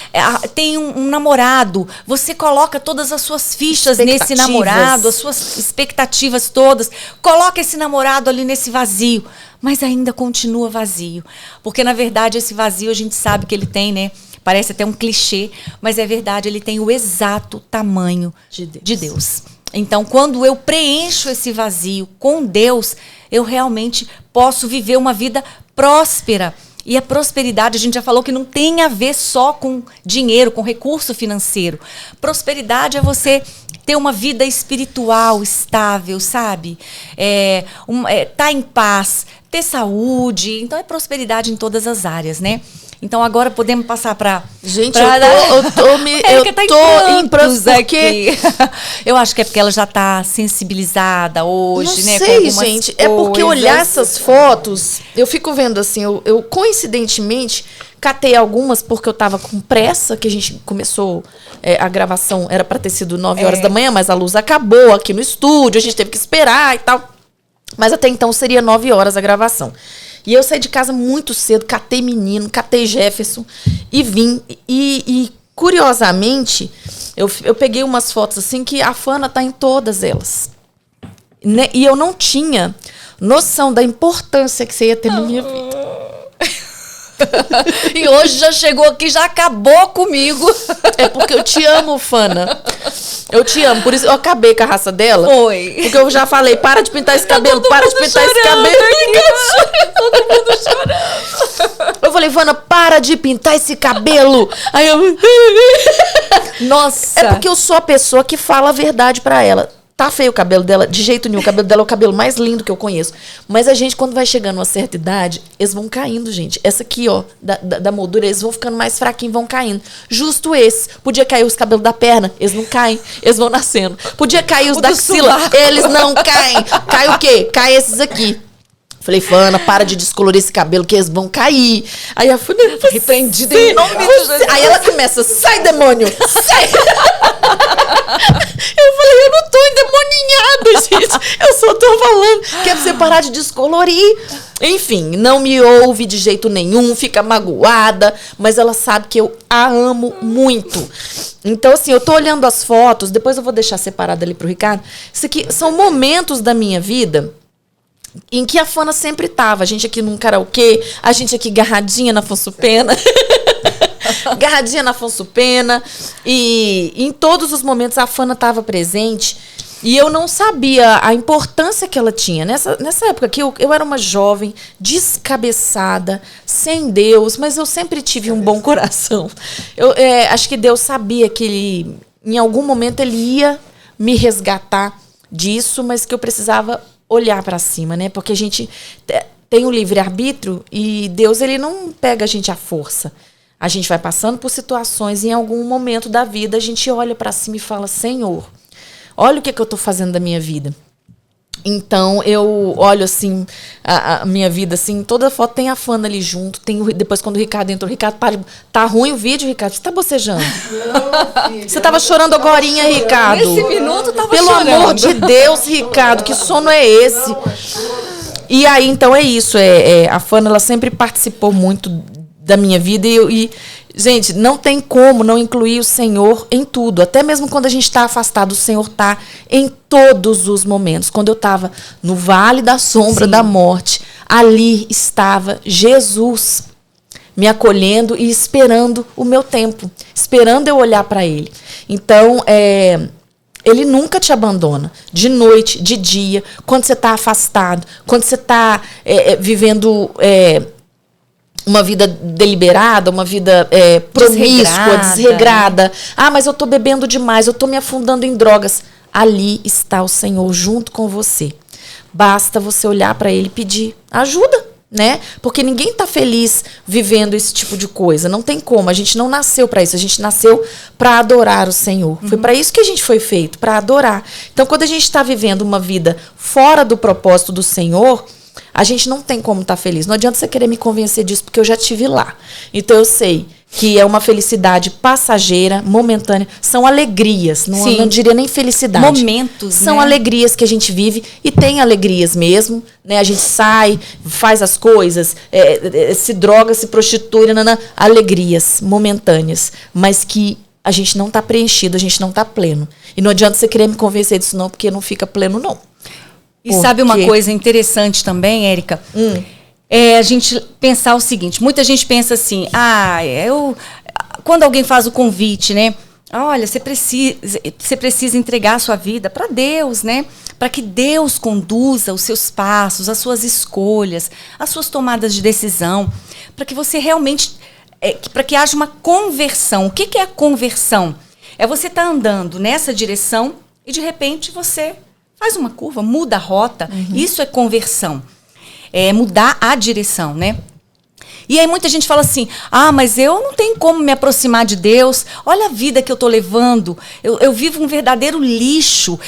tem um namorado, você coloca todas as suas fichas nesse namorado, as suas expectativas todas, coloca esse namorado ali nesse vazio, mas ainda continua vazio. Porque, na verdade, esse vazio a gente sabe que ele tem, né? Parece até um clichê, mas é verdade, ele tem o exato tamanho de Deus. Então, quando eu preencho esse vazio com Deus, eu realmente posso viver uma vida próspera. E a prosperidade, a gente já falou que não tem a ver só com dinheiro, com recurso financeiro. Prosperidade é você ter uma vida espiritual estável, sabe? Tá em paz, ter saúde. Então, é prosperidade em todas as áreas, né? Então, agora podemos passar para... Gente, eu tô em prantos aqui. Eu acho que é porque ela já está sensibilizada hoje, não né? Sei, com algumas gente. É porque olhar essas fotos, eu fico vendo assim, eu coincidentemente catei algumas porque eu tava com pressa, que a gente começou a gravação, era para ter sido 9 horas da manhã, mas a luz acabou aqui no estúdio, a gente teve que esperar e tal. Mas até então seria 9 horas a gravação. E eu saí de casa muito cedo, catei menino, catei Jefferson e vim. E curiosamente, eu peguei umas fotos assim que a Fana tá em todas elas. Né? E eu não tinha noção da importância que você ia ter na minha vida. E hoje já chegou aqui, já acabou comigo. É porque eu te amo, Fana. Eu te amo, por isso eu acabei com a raça dela. Foi. Porque eu já falei, para de pintar esse cabelo, para de pintar esse cabelo. Todo mundo chorando. Eu falei, Fana, para de pintar esse cabelo. Aí eu... Nossa. É porque eu sou a pessoa que fala a verdade pra ela. Tá feio o cabelo dela, de jeito nenhum. O cabelo dela é o cabelo mais lindo que eu conheço. Mas a gente, quando vai chegando a uma certa idade, eles vão caindo, gente. Essa aqui, ó, da moldura, eles vão ficando mais fraquinhos, vão caindo. Justo esse. Podia cair os cabelos da perna, eles não caem, eles vão nascendo. Podia cair os da axila, eles não caem. Cai o quê? Cai esses aqui. Falei, Fana, para de descolorir esse cabelo que eles vão cair. Aí a Fana, repreendida em nome de Jesus. Aí ela começa, sai demônio, sai. Eu falei, eu não tô endemoniada, gente. Eu só tô falando que é pra você parar de descolorir. Enfim, não me ouve de jeito nenhum, fica magoada, mas ela sabe que eu a amo muito. Então, assim, eu tô olhando as fotos, depois eu vou deixar separado ali pro Ricardo. Isso aqui são momentos da minha vida em que a Fana sempre tava. A gente aqui num karaokê, a gente aqui garradinha na Afonso Pena. Garradinha na Afonso Pena. E em todos os momentos a Fana estava presente. E eu não sabia a importância que ela tinha. Nessa época que eu era uma jovem, descabeçada, sem Deus, mas eu sempre tive um bom coração. Acho que Deus sabia que ele, em algum momento ele ia me resgatar disso, mas que eu precisava olhar para cima, né? Porque a gente tem o livre-arbítrio e Deus, ele não pega a gente à força. A gente vai passando por situações e em algum momento da vida a gente olha para cima e fala, Senhor, olha o que eu tô fazendo da minha vida. Então, eu olho assim, a minha vida, assim, toda foto tem a Fana ali junto. Depois, quando o Ricardo entrou, Ricardo, tá ruim o vídeo, Ricardo? Você tá bocejando? Não, você tava chorando agorinha, Ricardo? Nesse minuto tava Pelo chorando. amor de Deus, Ricardo, que sono é esse? E aí, então, é isso. A Fana, ela sempre participou muito da minha vida gente, não tem como não incluir o Senhor em tudo. Até mesmo quando a gente está afastado, o Senhor está em todos os momentos. Quando eu estava no vale da sombra da morte, ali estava Jesus me acolhendo e esperando o meu tempo, esperando eu olhar para Ele. Então, Ele nunca te abandona, de noite, de dia, quando você está afastado, quando você está vivendo uma vida deliberada, uma vida promíscua, desregrada. Ah, mas eu estou bebendo demais, eu estou me afundando em drogas. Ali está o Senhor junto com você. Basta você olhar para Ele e pedir ajuda, né? Porque ninguém está feliz vivendo esse tipo de coisa. Não tem como. A gente não nasceu para isso. A gente nasceu para adorar o Senhor. Foi para isso que a gente foi feito, para adorar. Então, quando a gente está vivendo uma vida fora do propósito do Senhor, a gente não tem como estar feliz. Não adianta você querer me convencer disso, porque eu já estive lá. Então, eu sei que é uma felicidade passageira, momentânea. São alegrias, não diria nem felicidade. Momentos, são né? alegrias que a gente vive, e tem alegrias mesmo, né? A gente sai, faz as coisas, se droga, se prostitui, alegrias momentâneas, mas que a gente não está preenchido, a gente não está pleno. E não adianta você querer me convencer disso não, porque não fica pleno não. E sabe uma coisa interessante também, Érica? A gente pensar o seguinte, muita gente pensa assim, quando alguém faz o convite, né? Olha, você precisa entregar a sua vida para Deus, né? Para que Deus conduza os seus passos, as suas escolhas, as suas tomadas de decisão, para que você realmente, para que haja uma conversão. O que é a conversão? É você estar andando nessa direção e de repente você faz uma curva, muda a rota. Isso é conversão. É mudar a direção, né? E aí muita gente fala assim, mas eu não tenho como me aproximar de Deus, olha a vida que eu tô levando, eu vivo um verdadeiro lixo,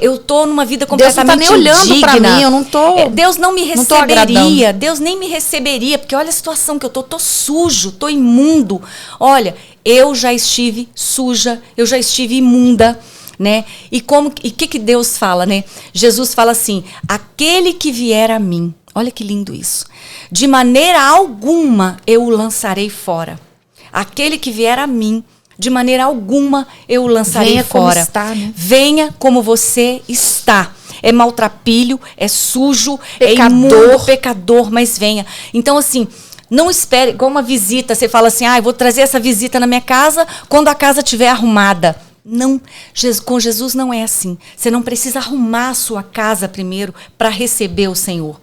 eu tô numa vida completamente Deus não tá nem olhando pra mim, eu não tô... Deus não me receberia, Deus nem me receberia, porque olha a situação que eu tô sujo, tô imundo. Olha, eu já estive suja, eu já estive imunda, né? E que Deus fala, né? Jesus fala assim, aquele que vier a mim, olha que lindo isso. De maneira alguma eu o lançarei fora. Aquele que vier a mim, de maneira alguma eu o lançarei fora. Como está, né? Venha como você está. É maltrapilho, é sujo, pecador. É imundo, pecador, mas venha. Então, assim, não espere, igual uma visita, você fala assim, eu vou trazer essa visita na minha casa quando a casa estiver arrumada. Não, com Jesus não é assim. Você não precisa arrumar a sua casa primeiro para receber o Senhor.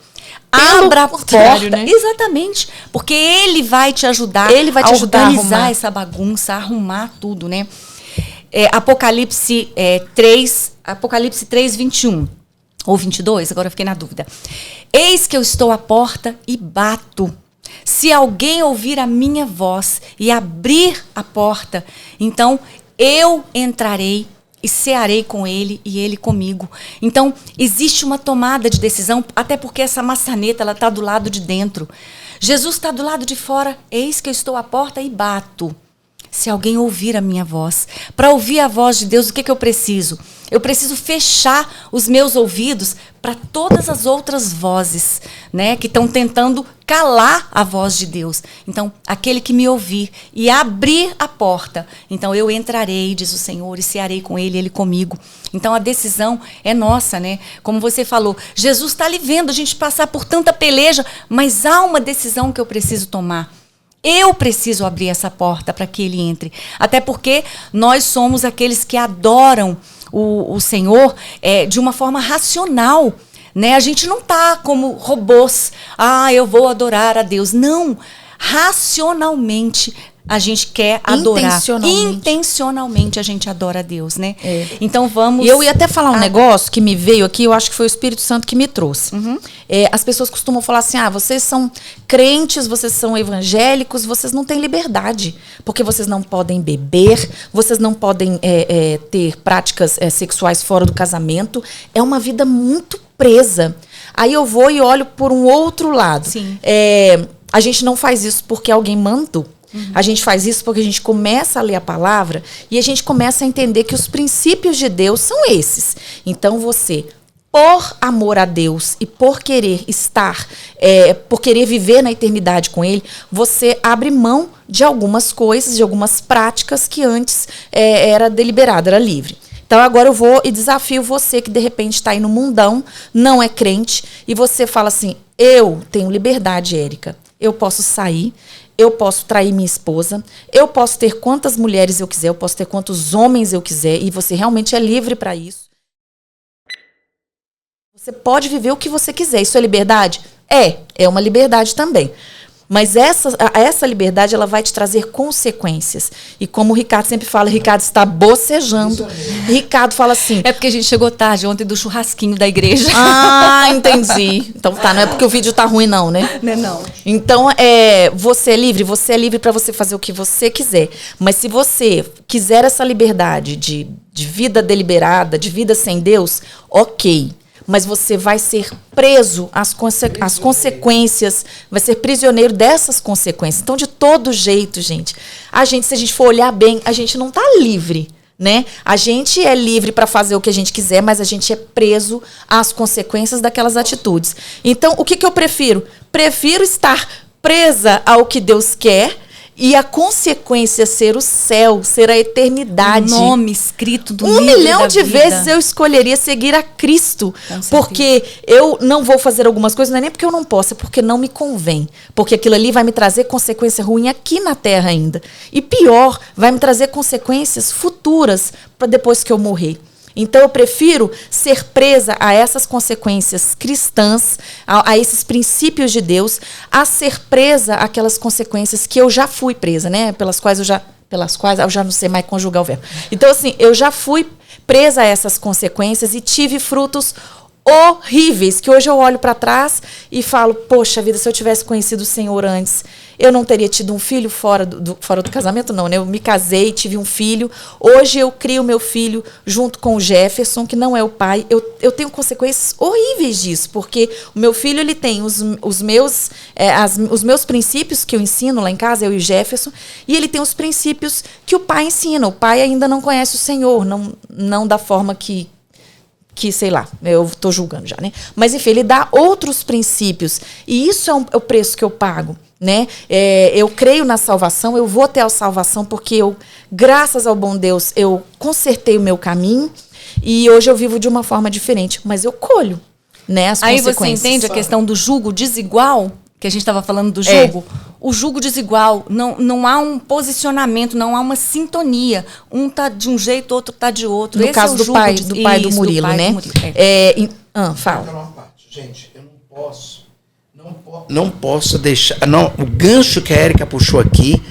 Abra a porta, né? Exatamente, porque Ele vai te ajudar, a organizar essa bagunça, a arrumar tudo, né? Apocalipse 3, 21 ou 22, agora eu fiquei na dúvida. Eis que eu estou à porta e bato. Se alguém ouvir a minha voz e abrir a porta, então eu entrarei e cearei com ele e ele comigo. Então, existe uma tomada de decisão, até porque essa maçaneta ela está do lado de dentro. Jesus está do lado de fora. Eis que eu estou à porta e bato. Se alguém ouvir a minha voz. Para ouvir a voz de Deus, o que eu preciso? Eu preciso fechar os meus ouvidos para todas as outras vozes, né, que estão tentando calar a voz de Deus. Então, aquele que me ouvir e abrir a porta, então eu entrarei, diz o Senhor, e cearei com ele, ele comigo. Então, a decisão é nossa, né? Como você falou, Jesus está ali vendo a gente passar por tanta peleja, mas há uma decisão que eu preciso tomar. Eu preciso abrir essa porta para que ele entre. Até porque nós somos aqueles que adoram o Senhor de uma forma racional, né? A gente não está como robôs. Eu vou adorar a Deus. Não. Racionalmente a gente quer adorar. Intencionalmente a gente adora a Deus, né? Então vamos... E eu ia até falar um negócio que me veio aqui, eu acho que foi o Espírito Santo que me trouxe. As pessoas costumam falar assim, vocês são crentes, vocês são evangélicos, vocês não têm liberdade, porque vocês não podem beber, vocês não podem ter práticas sexuais fora do casamento. É uma vida muito presa. Aí eu vou e olho por um outro lado. Sim. A gente não faz isso porque alguém mandou. A gente faz isso porque a gente começa a ler a palavra e a gente começa a entender que os princípios de Deus são esses. Então você, por amor a Deus e por querer estar, por querer viver na eternidade com Ele, você abre mão de algumas coisas, de algumas práticas que antes era deliberado, era livre. Então agora eu vou e desafio você que de repente está aí no mundão, não é crente, e você fala assim, eu tenho liberdade, Érica, eu posso sair, eu posso trair minha esposa, eu posso ter quantas mulheres eu quiser, eu posso ter quantos homens eu quiser, e você realmente é livre para isso. Você pode viver o que você quiser. Isso é liberdade? É uma liberdade também. Mas essa liberdade, ela vai te trazer consequências. E como o Ricardo sempre fala, Ricardo está bocejando. Ricardo fala assim... É porque a gente chegou tarde ontem do churrasquinho da igreja. Entendi. Então tá, não é porque o vídeo tá ruim não, né? Não. Então, você é livre para você fazer o que você quiser. Mas se você quiser essa liberdade de vida deliberada, de vida sem Deus, ok. mas você vai ser preso às consequências, vai ser prisioneiro dessas consequências. Então, de todo jeito, gente, se a gente for olhar bem, a gente não está livre, né? A gente é livre para fazer o que a gente quiser, mas a gente é preso às consequências daquelas atitudes. Então, o que eu prefiro? Prefiro estar presa ao que Deus quer e a consequência ser o céu, ser a eternidade. O nome escrito do livro 1 milhão de vida. vezes eu escolheria seguir a Cristo. Porque eu não vou fazer algumas coisas, não é nem porque eu não posso, é porque não me convém. Porque aquilo ali vai me trazer consequência ruim aqui na terra ainda. E pior, vai me trazer consequências futuras para depois que eu morrer. Então, eu prefiro ser presa a essas consequências cristãs, a esses princípios de Deus, a ser presa àquelas consequências que eu já fui presa, né? Pelas quais eu já não sei mais conjugar o verbo. Então, assim, eu já fui presa a essas consequências e tive frutos horríveis, que hoje eu olho para trás e falo, poxa vida, se eu tivesse conhecido o Senhor antes, eu não teria tido um filho fora do casamento, não, né? Eu me casei, tive um filho. Hoje eu crio meu filho junto com o Jefferson, que não é o pai. Eu tenho consequências horríveis disso, porque o meu filho, ele tem os meus princípios que eu ensino lá em casa, eu e o Jefferson, e ele tem os princípios que o pai ensina. O pai ainda não conhece o Senhor, não da forma que sei lá, eu estou julgando já, né? Mas, enfim, ele dá outros princípios. E isso é o preço que eu pago, né? Eu creio na salvação, eu vou ter a salvação porque eu, graças ao bom Deus, eu consertei o meu caminho e hoje eu vivo de uma forma diferente. Mas eu colho, né, as consequências. Aí você entende a questão do jugo desigual? Que a gente estava falando do jugo, o jugo desigual, não há um posicionamento, não há uma sintonia. Um tá de um jeito, outro tá de outro. No Esse caso é o do jugo pai do Murilo, né? Fala. Gente, eu não posso deixar. Não, o gancho que a Érica puxou aqui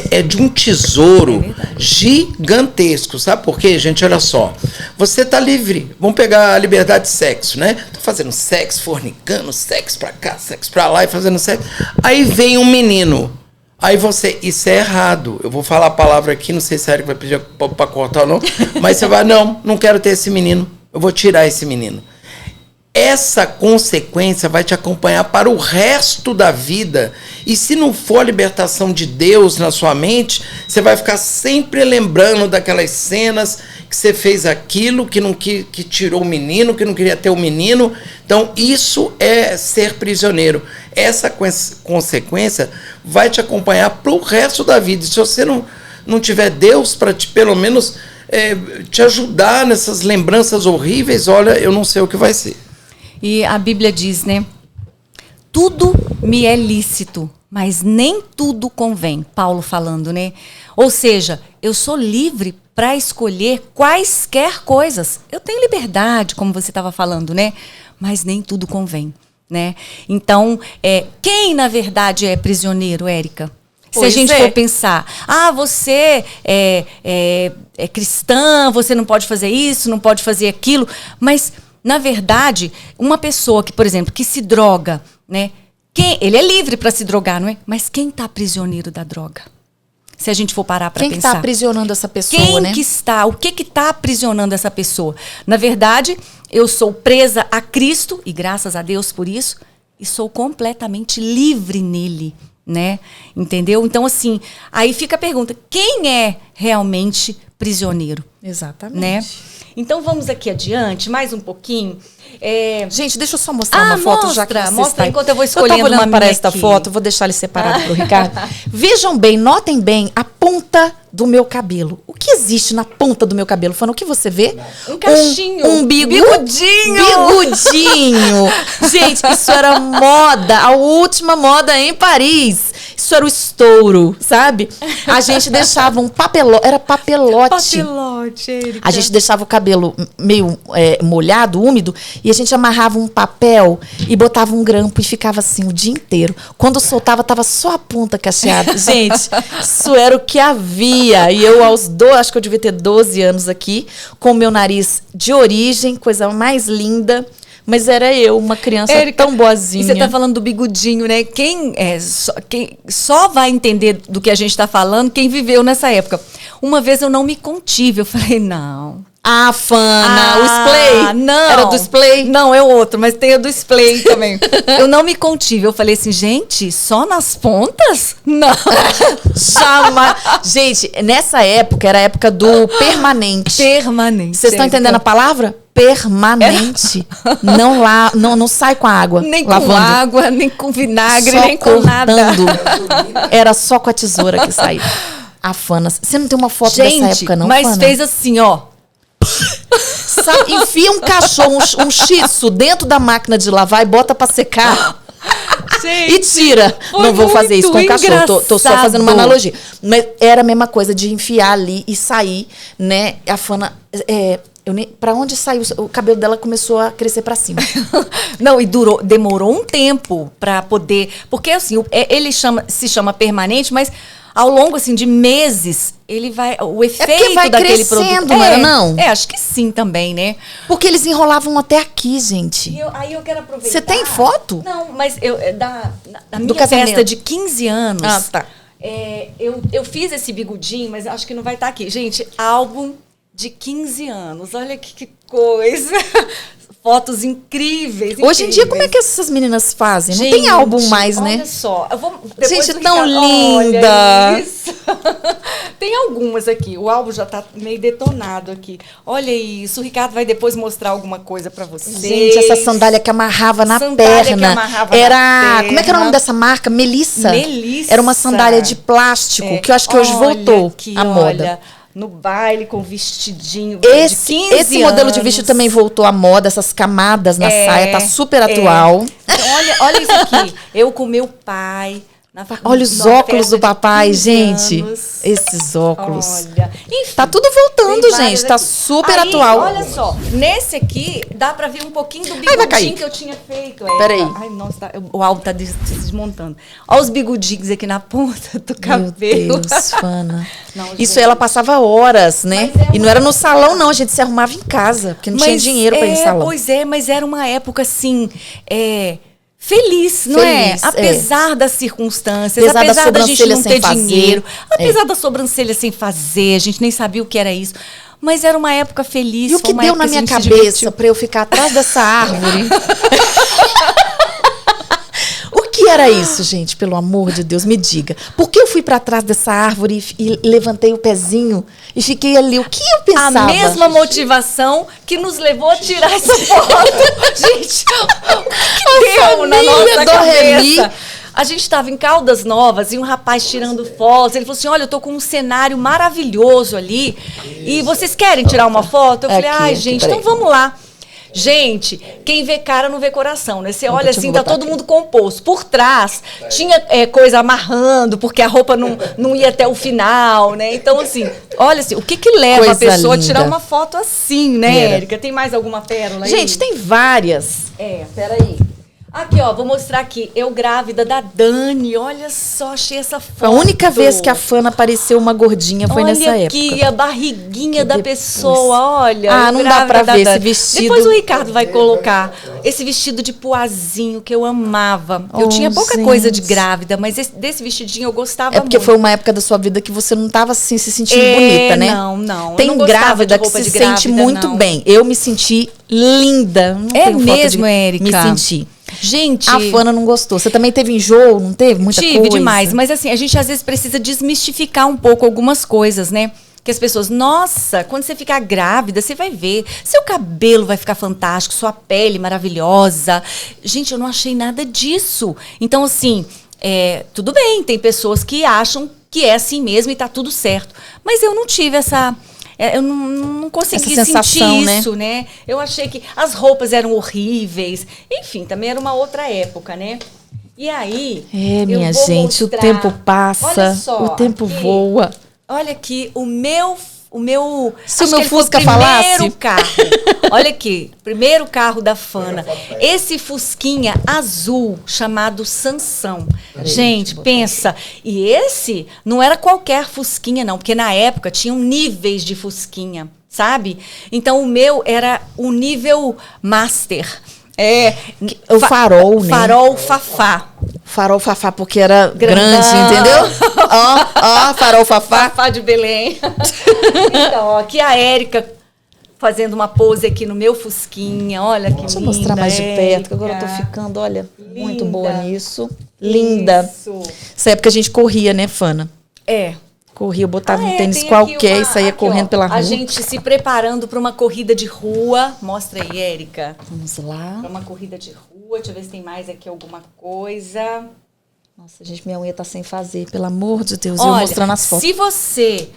é de um tesouro gigantesco. Sabe por quê, gente? Olha só. Você tá livre. Vamos pegar a liberdade de sexo, né? Tô fazendo sexo, fornicando, sexo pra cá, sexo pra lá e fazendo sexo. Aí vem um menino. Aí você, isso é errado. Eu vou falar a palavra aqui, não sei se a Érica vai pedir pra cortar ou não. Mas você vai, não quero ter esse menino. Eu vou tirar esse menino. Essa consequência vai te acompanhar para o resto da vida. E se não for a libertação de Deus na sua mente, você vai ficar sempre lembrando daquelas cenas que você fez aquilo, que tirou o menino, que não queria ter o menino. Então, isso é ser prisioneiro. Essa consequência vai te acompanhar para o resto da vida. E se você não tiver Deus para pelo menos te ajudar nessas lembranças horríveis, olha, eu não sei o que vai ser. E a Bíblia diz, né? Tudo me é lícito, mas nem tudo convém. Paulo falando, né? Ou seja, eu sou livre para escolher quaisquer coisas. Eu tenho liberdade, como você estava falando, né? Mas nem tudo convém, né? Então, quem na verdade é prisioneiro, Érica? Se a gente for pensar, você é cristã, você não pode fazer isso, não pode fazer aquilo, mas na verdade, uma pessoa que, por exemplo, que se droga, né? Ele é livre para se drogar, não é? Mas quem está prisioneiro da droga? Se a gente for parar para pensar. Quem está aprisionando essa pessoa, né? O que está aprisionando essa pessoa? Na verdade, eu sou presa a Cristo, e graças a Deus por isso, e sou completamente livre nele, né? Entendeu? Então, assim, aí fica a pergunta, quem é realmente prisioneiro? Exatamente. Né? Então, vamos aqui adiante, mais um pouquinho. Gente, deixa eu só mostrar uma foto, já que você mostra está... enquanto eu vou escolhendo eu tava olhando para esta aqui. foto, vou deixar ele separado para o Ricardo. Vejam bem, notem bem a ponta do meu cabelo. O que existe na ponta do meu cabelo? Fana, o que você vê? Um cachinho. Um bigudinho. Gente, isso era moda, a última moda em Paris. Isso era o estouro, sabe? A gente deixava um papelote, era papelote. Papelote, Érica. A gente deixava o cabelo meio molhado, úmido, e a gente amarrava um papel e botava um grampo e ficava assim o dia inteiro. Quando soltava, tava só a ponta cacheada. Gente, isso era o que havia. E eu, acho que eu devia ter 12 anos aqui, com o meu nariz de origem, coisa mais linda. Mas era eu, uma criança Érica, tão boazinha. E você está falando do bigudinho, né? Quem só vai entender do que a gente está falando, quem viveu nessa época. Uma vez eu não me contive, eu falei, não. A Fana, o Splay. Não. Era do Splay? Não, é outro, mas tem a do Splay também. Eu não me contive. Eu falei assim, gente, só nas pontas? Não. Jamais. Gente, nessa época, era a época do permanente. Permanente. Vocês estão entendendo a palavra? Permanente. Não sai com a água. Nem lavando. com água, nem com vinagre, Só nem com nada. Era só com a tesoura que saía. A Fana. Você não tem uma foto Gente, dessa época, não, mas Fana? fez assim, ó. Sabe, enfia um cachorro, um shih tzu dentro da máquina de lavar e bota pra secar. Gente, E tira. Não vou fazer isso com o cachorro. Tô só fazendo uma analogia. Mas era a mesma coisa de enfiar ali e sair, né? A Fana... pra onde saiu? O cabelo dela começou a crescer pra cima. Não, e demorou um tempo pra poder... Porque, assim, ele se chama permanente, mas ao longo, assim, de meses, ele vai... O efeito vai daquele crescendo, produto... não era, não? acho que sim também, né? Porque eles enrolavam até aqui, gente. Aí eu quero aproveitar... Você tem foto? Não, mas da minha Do casamento. festa de 15 anos... Ah, tá. Eu fiz esse bigodinho, mas acho que não vai estar aqui. Gente, álbum de 15 anos. Olha que coisa. Fotos incríveis. Hoje em dia, como é que essas meninas fazem? Não Gente, tem álbum mais, né? Olha só. Depois Gente, o tão Ricardo, linda. olha isso. Tem algumas aqui. O álbum já tá meio detonado aqui. Olha isso. O Ricardo vai depois mostrar alguma coisa pra vocês. Gente, essa sandália que amarrava na Sandália perna. que amarrava era. na perna. Como é que era o nome dessa marca? Melissa. Melissa. Era uma sandália de plástico, que eu acho que hoje voltou aqui, à moda. No baile com vestidinho Esse, de 15 esse modelo de anos. vestido também voltou à moda, essas camadas na saia, tá super atual. Então, olha isso aqui. Eu com meu pai. Olha os numa óculos festa do de papai, 15 gente. anos. Esses óculos. Olha. Enfim, Tá tudo voltando, tem gente. várias Tá aqui. super Aí, atual. Olha só, nesse aqui dá pra ver um pouquinho do vai cair. bigodinho que eu tinha feito. Peraí. Ai, nossa, o álbum tá se desmontando. Olha os bigodinhos aqui na ponta do cabelo. Meu Deus, Fana. Não, Isso gente. ela passava horas, né? Mas E não era no salão, não. A gente se arrumava em casa, porque não tinha dinheiro pra ir no salão. Pois é, mas era uma época assim. Feliz, não Feliz, é? Apesar das circunstâncias, Apesar da apesar da gente não sobrancelha ter sem fazer. dinheiro, apesar da sobrancelha sem fazer, a gente nem sabia o que era isso. Mas era uma época feliz. E o que deu na minha cabeça pra eu ficar atrás dessa árvore? O que era isso, gente? Pelo amor de Deus, me diga. Por que eu fui pra trás dessa árvore e levantei o pezinho e fiquei ali? O que eu pensava? A mesma motivação que nos levou a tirar essa foto. Gente, o que deu na nossa cabeça? A gente estava em Caldas Novas e um rapaz tirando fotos. Ele falou assim, olha, eu tô com um cenário maravilhoso ali e vocês querem tirar uma foto? Eu falei, ai, gente, então vamos lá. Gente, quem vê cara não vê coração, né? Você olha assim, tá todo mundo composto. Por trás, tinha coisa amarrando, porque a roupa não ia até o final, né? Então, assim, olha assim, o que leva Coisa a pessoa linda. a tirar uma foto assim, né, Érica? Tem mais alguma pérola aí? Gente, tem várias. Peraí. Aqui, ó, vou mostrar aqui. Eu grávida da Dani. Olha só, achei essa foto. A única vez que a Fana apareceu uma gordinha foi nessa época. Olha aqui a barriguinha da pessoa, olha. Ah, não dá pra ver esse vestido. Depois o Ricardo vai colocar esse vestido de poazinho que eu amava. Eu tinha pouca coisa de grávida, mas desse vestidinho eu gostava muito. É porque foi uma época da sua vida que você não tava assim se sentindo bonita, né? Não. Tem eu não gostava grávida de que roupa se de sente grávida, muito não. bem. Eu me senti linda. Não É tenho foto mesmo, de... Érica? Me senti. Gente, A Fana não gostou. Você também teve enjoo, não teve? Muita coisa? Tive demais, mas assim, a gente às vezes precisa desmistificar um pouco algumas coisas, né? Que as pessoas, nossa, quando você ficar grávida, você vai ver, seu cabelo vai ficar fantástico, sua pele maravilhosa. Gente, eu não achei nada disso. Então, assim, tudo bem, tem pessoas que acham que é assim mesmo e tá tudo certo. Mas eu não tive essa... Eu não consegui Essa sensação, sentir isso, né? Eu achei que as roupas eram horríveis. Enfim, também era uma outra época, né? E aí... minha eu vou gente, mostrar. o tempo passa, Olha só, o tempo aqui, voa. Olha aqui, o meu Se o acho meu que ele foi Fusca o primeiro falasse. carro. Olha aqui, primeiro carro da Fana. Esse Fusquinha azul chamado Sansão. Gente, pensa. E esse não era qualquer Fusquinha, não, porque na época tinham níveis de Fusquinha, sabe? Então o meu era o nível Master. O farol, né? Farol Fafá. Farol Fafá, porque era Grandão. grande, entendeu? Ó, farol Fafá. Fafá de Belém. Então, ó, aqui a Érica fazendo uma pose aqui no meu fusquinha. Olha que linda. Deixa eu mostrar mais de perto, que agora eu tô ficando, olha, muito boa nisso. Linda. Isso. Essa época a gente corria, né, Fana? Corria, eu botava um tênis qualquer e saía correndo pela rua. A gente se preparando para uma corrida de rua. Mostra aí, Érica. Vamos lá. Para uma corrida de rua. Deixa eu ver se tem mais aqui alguma coisa. Nossa, gente, minha unha tá sem fazer. Pelo amor de Deus, eu mostrando as fotos. Se você...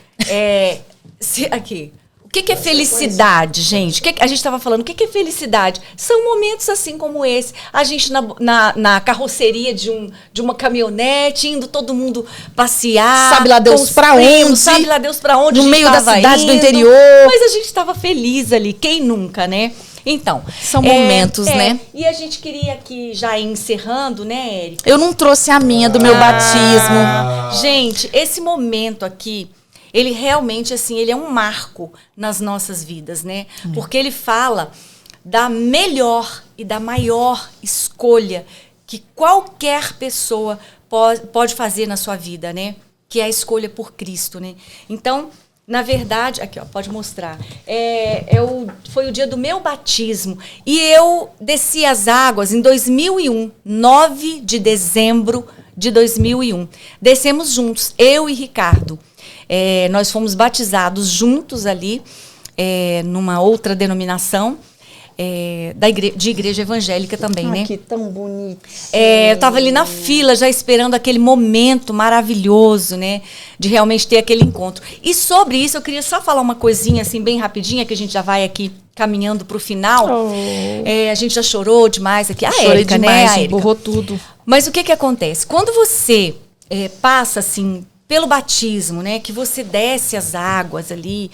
aqui... O que é felicidade, gente? A gente estava falando, o que é felicidade? São momentos assim como esse. A gente na carroceria de uma caminhonete, indo todo mundo passear. Sabe lá Deus pra onde. Sabe lá Deus pra onde. No meio da cidade do interior. Mas a gente estava feliz ali. Quem nunca, né? Então. São momentos, né? E a gente queria aqui, já ir encerrando, né, Érica? Eu não trouxe a minha do meu batismo. Gente, esse momento aqui... Ele realmente, assim, ele é um marco nas nossas vidas, né? Porque ele fala da melhor e da maior escolha que qualquer pessoa pode fazer na sua vida, né? Que é a escolha por Cristo, né? Então, na verdade... Aqui, ó, pode mostrar. Foi o dia do meu batismo. E eu desci as águas em 2001, 9 de dezembro de 2001. Descemos juntos, eu e Ricardo. Nós fomos batizados juntos ali, numa outra denominação, de igreja evangélica também, né? Que tão bonito. Eu estava ali na fila, já esperando aquele momento maravilhoso, né? De realmente ter aquele encontro. E sobre isso, eu queria só falar uma coisinha, assim, bem rapidinha, que a gente já vai aqui caminhando para o final. A gente já chorou demais aqui. A Érica, né? A Érica borrou tudo. Mas o que acontece? Quando você passa, assim... pelo batismo, né, que você desce as águas ali,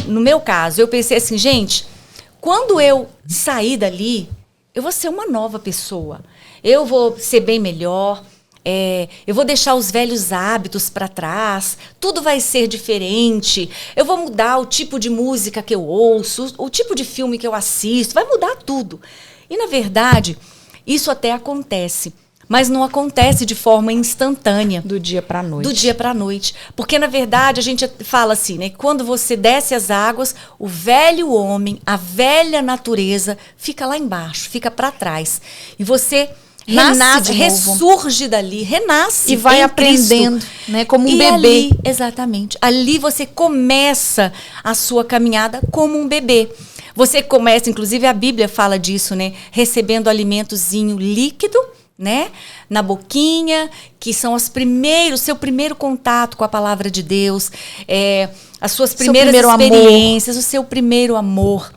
no meu caso, eu pensei assim, gente, quando eu sair dali, eu vou ser uma nova pessoa, eu vou ser bem melhor, eu vou deixar os velhos hábitos para trás, tudo vai ser diferente, eu vou mudar o tipo de música que eu ouço, o tipo de filme que eu assisto, vai mudar tudo. E, na verdade, isso até acontece. Mas não acontece de forma instantânea. Do dia para a noite. Do dia para a noite. Porque, na verdade, a gente fala assim, né? Quando você desce as águas, o velho homem, a velha natureza, fica lá embaixo, fica para trás. E você renasce, ressurge dali, renasce. E vai aprendendo, né? Como um bebê. Ali, exatamente. Ali você começa a sua caminhada como um bebê. Você começa, inclusive a Bíblia fala disso, né? Recebendo alimentozinho líquido, né, na boquinha, que são seu primeiro contato com a palavra de Deus, as suas primeiras experiências, o seu primeiro amor,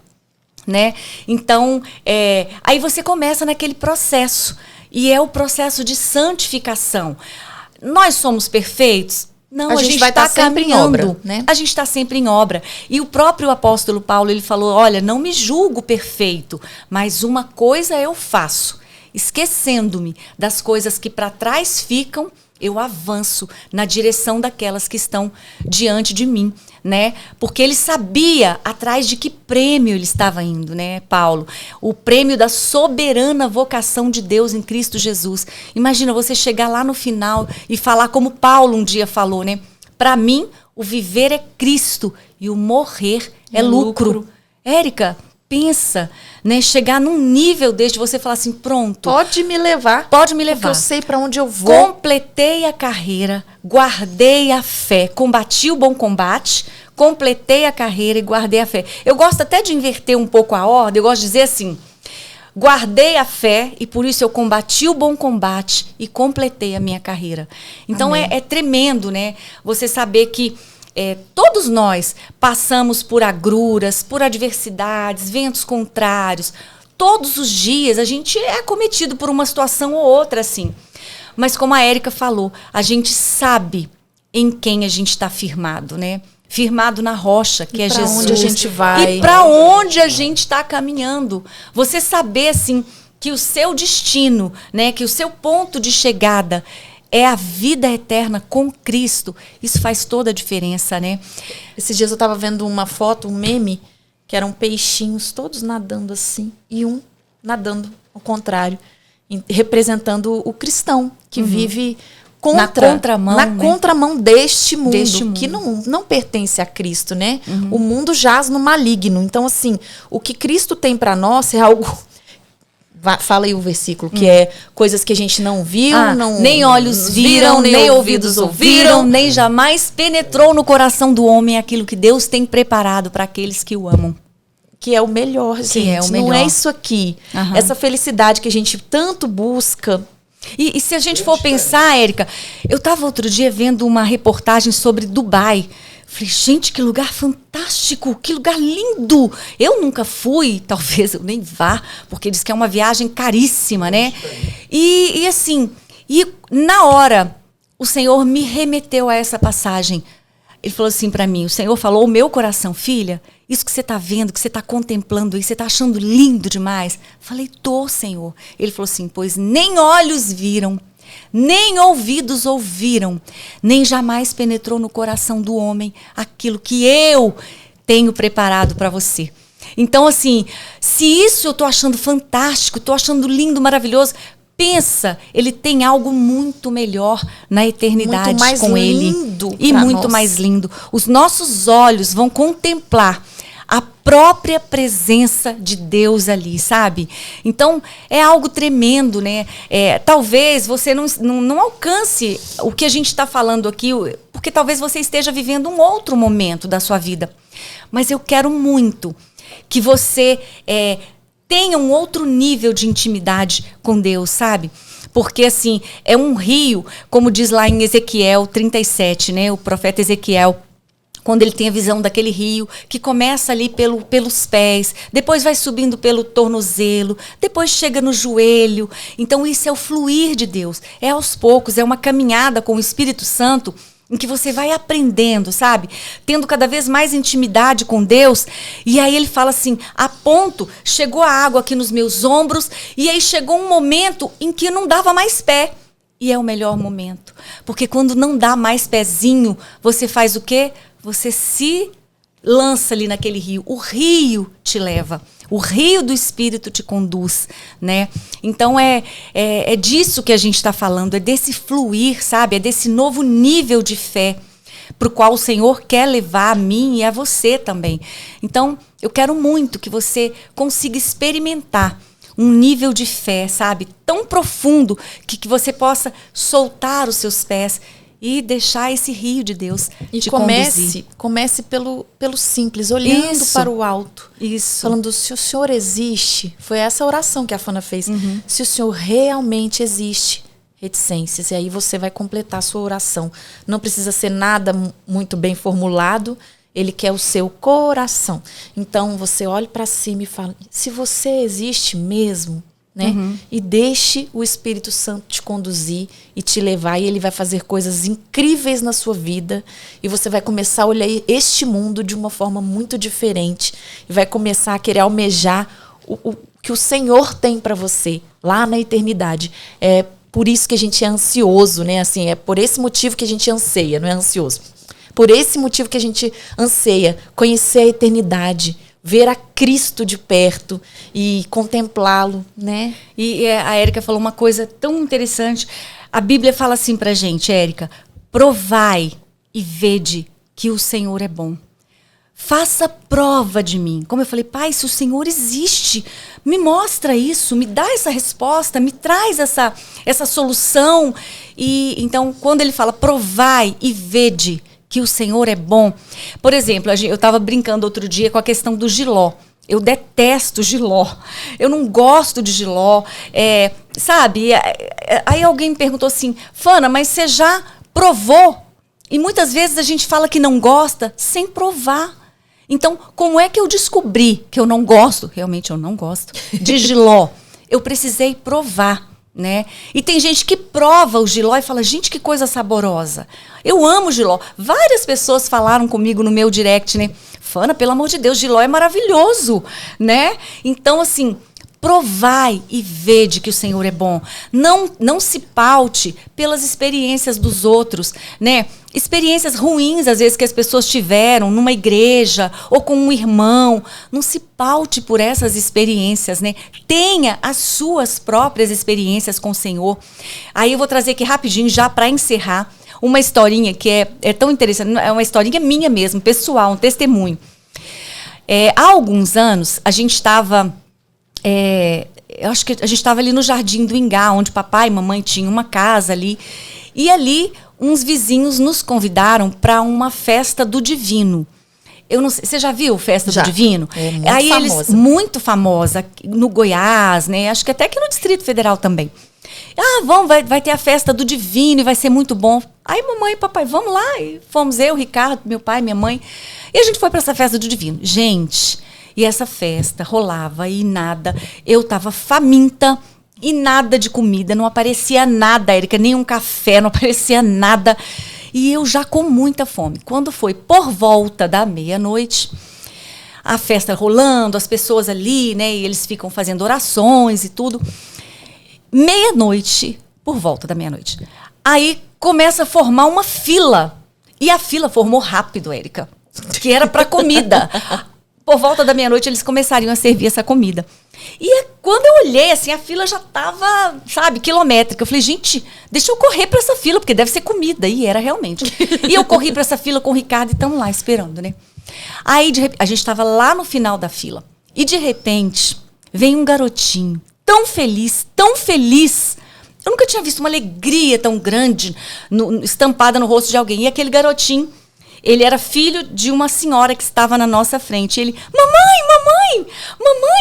né? Então, aí você começa naquele processo, e é o processo de santificação. Nós somos perfeitos? Não, a gente vai estar sempre em obra, né? A gente está sempre em obra. E o próprio apóstolo Paulo, ele falou, olha, não me julgo perfeito, mas uma coisa eu faço. Esquecendo-me das coisas que para trás ficam, eu avanço na direção daquelas que estão diante de mim, né? Porque ele sabia atrás de que prêmio ele estava indo, né, Paulo? O prêmio da soberana vocação de Deus em Cristo Jesus. Imagina você chegar lá no final e falar como Paulo um dia falou, né? Para mim, o viver é Cristo e o morrer é lucro. Érica, pensa, né, chegar num nível deste, você falar assim, pronto. Pode me levar. Pode me levar. Porque eu sei para onde eu vou. Completei a carreira, guardei a fé, combati o bom combate, completei a carreira e guardei a fé. Eu gosto até de inverter um pouco a ordem, eu gosto de dizer assim, guardei a fé e por isso eu combati o bom combate e completei a minha carreira. Então é tremendo, né, você saber que todos nós passamos por agruras, por adversidades, ventos contrários. Todos os dias a gente é acometido por uma situação ou outra, assim. Mas como a Érica falou, a gente sabe em quem a gente está firmado, né? Firmado na rocha, que é Jesus. Para onde a gente vai. E para onde a gente está caminhando. Você saber, assim, que o seu destino, né? Que o seu ponto de chegada é a vida eterna com Cristo. Isso faz toda a diferença, né? Esses dias eu estava vendo uma foto, um meme, que eram peixinhos todos nadando assim, e um nadando ao contrário, representando o cristão, que vive na contramão, contramão deste mundo, que não pertence a Cristo, né? O mundo jaz no maligno. Então, assim, o que Cristo tem para nós é algo... Fala aí o versículo, que é coisas que a gente não viu, nem olhos viram, nem ouvidos ouviram, nem jamais penetrou no coração do homem aquilo que Deus tem preparado para aqueles que o amam. Que é o melhor, gente. Que é o melhor. Não é isso aqui. Essa felicidade que a gente tanto busca. E se a gente for pensar, Érica, eu estava outro dia vendo uma reportagem sobre Dubai. Falei, gente, que lugar fantástico, que lugar lindo. Eu nunca fui, talvez eu nem vá, porque diz que é uma viagem caríssima, né? E assim, na hora, o Senhor me remeteu a essa passagem. Ele falou assim para mim, o Senhor falou ao meu coração, filha, isso que você está vendo, que você está contemplando aí, você está achando lindo demais? Falei, tô, Senhor. Ele falou assim, pois nem olhos viram, nem ouvidos ouviram, nem jamais penetrou no coração do homem aquilo que eu tenho preparado para você. Então, assim, se isso eu estou achando fantástico, estou achando lindo, maravilhoso, pensa, ele tem algo muito melhor na eternidade muito mais com lindo ele. E muito mais lindo. Os nossos olhos vão contemplar a própria presença de Deus ali, sabe? Então, é algo tremendo, né? Talvez você não alcance o que a gente está falando aqui, porque talvez você esteja vivendo um outro momento da sua vida. Mas eu quero muito que você tenha um outro nível de intimidade com Deus, sabe? Porque, assim, é um rio, como diz lá em Ezequiel 37, né? O profeta Ezequiel, quando ele tem a visão daquele rio, que começa ali pelos pés, depois vai subindo pelo tornozelo, depois chega no joelho. Então, isso é o fluir de Deus. É aos poucos, é uma caminhada com o Espírito Santo, em que você vai aprendendo, sabe? Tendo cada vez mais intimidade com Deus. E aí ele fala assim, a ponto, chegou a água aqui nos meus ombros, e aí chegou um momento em que não dava mais pé. E é o melhor momento. Porque quando não dá mais pezinho, você faz o quê? Você se lança ali naquele rio. O rio te leva. O rio do Espírito te conduz, né? Então, é disso que a gente está falando. É desse fluir, sabe? É desse novo nível de fé para o qual o Senhor quer levar a mim e a você também. Então, eu quero muito que você consiga experimentar um nível de fé, sabe? Tão profundo que você possa soltar os seus pés e deixar esse rio de Deus te conduzir. Comece pelo simples, olhando Isso. para o alto. Isso. Falando, se o Senhor existe, foi essa oração que a Fana fez. Se o Senhor realmente existe, reticências. E aí você vai completar a sua oração. Não precisa ser nada muito bem formulado. Ele quer o seu coração. Então você olha para cima e fala, se você existe mesmo, né? E deixe o Espírito Santo te conduzir e te levar, e ele vai fazer coisas incríveis na sua vida, e você vai começar a olhar este mundo de uma forma muito diferente, e vai começar a querer almejar o que o Senhor tem para você lá na eternidade. É por isso que a gente é ansioso, né? Assim, é por esse motivo que a gente anseia, não é ansioso. Por esse motivo que a gente anseia conhecer a eternidade, ver a Cristo de perto e contemplá-lo, né? E a Érica falou uma coisa tão interessante. A Bíblia fala assim pra gente, Érica, provai e vede que o Senhor é bom. Faça prova de mim. Como eu falei, Pai, se o Senhor existe, me mostra isso, me dá essa resposta, me traz essa solução. E então, quando ele fala provai e vede que o Senhor é bom. Por exemplo, eu estava brincando outro dia com a questão do jiló. Eu detesto jiló. Eu não gosto de jiló. Sabe? Aí alguém me perguntou assim, Fana, mas você já provou? E muitas vezes a gente fala que não gosta sem provar. Então, como é que eu descobri que eu não gosto? Realmente eu não gosto de jiló. Eu precisei provar. Né? E tem gente que prova o jiló e fala, gente, que coisa saborosa. Eu amo jiló. Várias pessoas falaram comigo no meu direct, né? Fana, pelo amor de Deus, jiló é maravilhoso, né? Então, assim, Provai e vede que o Senhor é bom. Não se paute pelas experiências dos outros, né? Experiências ruins, às vezes, que as pessoas tiveram numa igreja ou com um irmão. Não se paute por essas experiências, né? Tenha as suas próprias experiências com o Senhor. Aí eu vou trazer aqui rapidinho, já para encerrar, uma historinha que é tão interessante. É uma historinha minha mesmo, pessoal, um testemunho. Há alguns anos, a gente estava... eu acho que a gente estava ali no Jardim do Ingá, onde papai e mamãe tinham uma casa ali. E ali, uns vizinhos nos convidaram para uma festa do Divino. Eu não sei, você já viu Festa do Divino? É muito famosa. Muito famosa, no Goiás, né? Acho que até aqui no Distrito Federal também. Vai ter a Festa do Divino e vai ser muito bom. Aí mamãe e papai, vamos lá. E fomos eu, Ricardo, meu pai, minha mãe. E a gente foi para essa Festa do Divino. Gente... E essa festa rolava e nada. Eu tava faminta e nada de comida. Não aparecia nada, Érica, nem um café, não aparecia nada. E eu já com muita fome. Quando foi por volta da meia-noite, a festa rolando, as pessoas ali, né? E eles ficam fazendo orações e tudo. Meia-noite, por volta da meia-noite. Aí começa a formar uma fila. E a fila formou rápido, Érica, que era para comida. Por volta da meia-noite, eles começariam a servir essa comida. E quando eu olhei, assim, a fila já estava, sabe, quilométrica. Eu falei, gente, deixa eu correr para essa fila, porque deve ser comida. E era realmente. E eu corri para essa fila com o Ricardo e estamos lá esperando, né? Aí, a gente estava lá no final da fila. E, de repente, vem um garotinho tão feliz, tão feliz. Eu nunca tinha visto uma alegria tão grande estampada no rosto de alguém. E aquele garotinho... Ele era filho de uma senhora que estava na nossa frente. Ele, mamãe,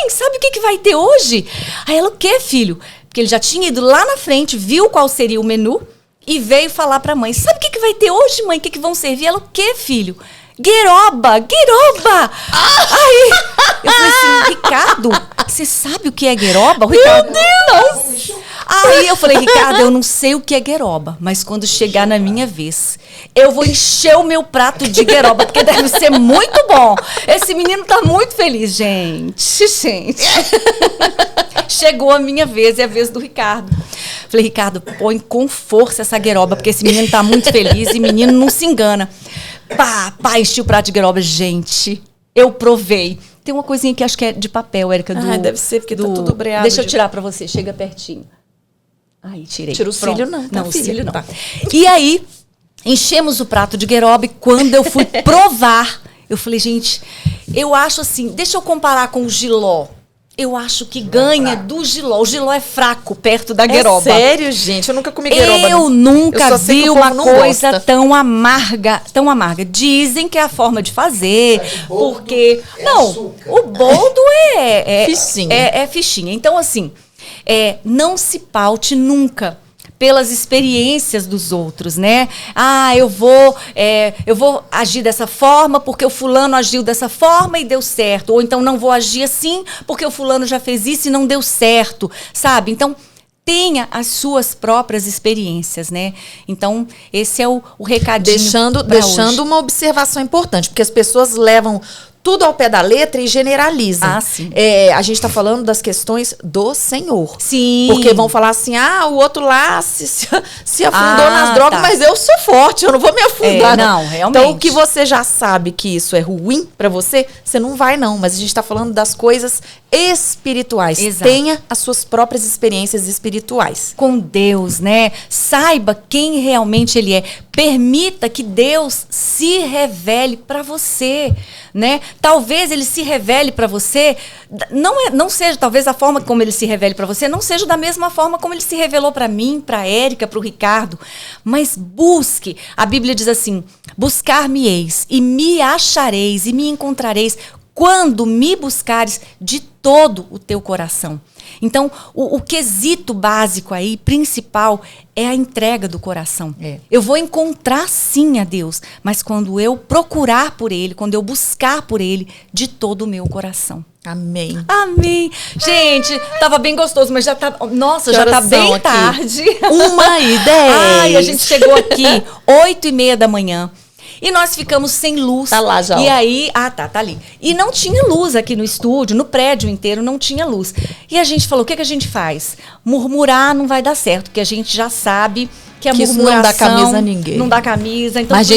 sabe o que vai ter hoje? Aí ela, o quê, filho? Porque ele já tinha ido lá na frente, viu qual seria o menu e veio falar para a mãe, sabe o que vai ter hoje, mãe? O que vão servir? Ela, o quê, filho? Gueroba! Aí eu falei assim, Ricardo, você sabe o que é gueroba? O Ricardo, Meu Deus! Aí eu falei, Ricardo, eu não sei o que é gueroba, mas quando chegar na minha vez, eu vou encher o meu prato de gueroba, porque deve ser muito bom. Esse menino tá muito feliz, gente. Chegou a minha vez e a vez do Ricardo. Falei, Ricardo, põe com força essa gueroba, porque esse menino tá muito feliz e menino não se engana. Pá, enchi o prato de gueroba. Gente, eu provei. Tem uma coisinha que acho que é de papel, Érica. Deve ser, porque tá tudo breado. Deixa eu tirar pra você, chega pertinho. Aí, tirei. Tira o cílio, não. Não, o cílio não. Tá. E aí, enchemos o prato de gueroba e quando eu fui provar, eu falei, gente, eu acho assim, deixa eu comparar com o jiló. Eu acho que ganha do jiló. O jiló é fraco perto da gueroba. Sério, gente? Eu nunca comi gueroba. Eu nunca vi uma coisa tão amarga, tão amarga. Dizem que é a forma de fazer, porque... Não, o boldo é fichinha. É fichinha. Então, assim, não se paute nunca pelas experiências dos outros, né? Eu vou agir dessa forma porque o fulano agiu dessa forma e deu certo. Ou então não vou agir assim porque o fulano já fez isso e não deu certo, sabe? Então, tenha as suas próprias experiências, né? Então, esse é o recadinho. Deixando uma observação importante, porque as pessoas levam tudo ao pé da letra e generalizam. Sim. A gente está falando das questões do Senhor. Sim. Porque vão falar assim, o outro lá se afundou nas drogas, mas eu sou forte, eu não vou me afundar. Não, realmente. Então, o que você já sabe que isso é ruim para você não vai não. Mas a gente está falando das coisas espirituais. Exato. Tenha as suas próprias experiências espirituais. Com Deus, né? Saiba quem realmente Ele é. Permita que Deus se revele para você, né? Talvez Ele se revele para você, não seja, talvez a forma como Ele se revele para você não seja da mesma forma como Ele se revelou para mim, para a Érica, para o Ricardo, mas busque. A Bíblia diz assim, buscar-me-eis e me achareis e me encontrareis quando me buscares de todo o teu coração. Então, o quesito básico aí, principal, é a entrega do coração. Eu vou encontrar sim a Deus, mas quando eu procurar por Ele, quando eu buscar por Ele de todo o meu coração. Amém. Amém. Gente, tava bem gostoso, mas já tá... Nossa, já tá bem tarde. 1h10. A gente chegou aqui 8h30 da manhã. E nós ficamos sem luz. Tá lá já. E aí, tá ali. E não tinha luz aqui no estúdio, no prédio inteiro não tinha luz. E a gente falou, o que a gente faz? Murmurar não vai dar certo, porque a gente já sabe que a murmuração isso não dá camisa a ninguém. Não dá camisa. Então, mas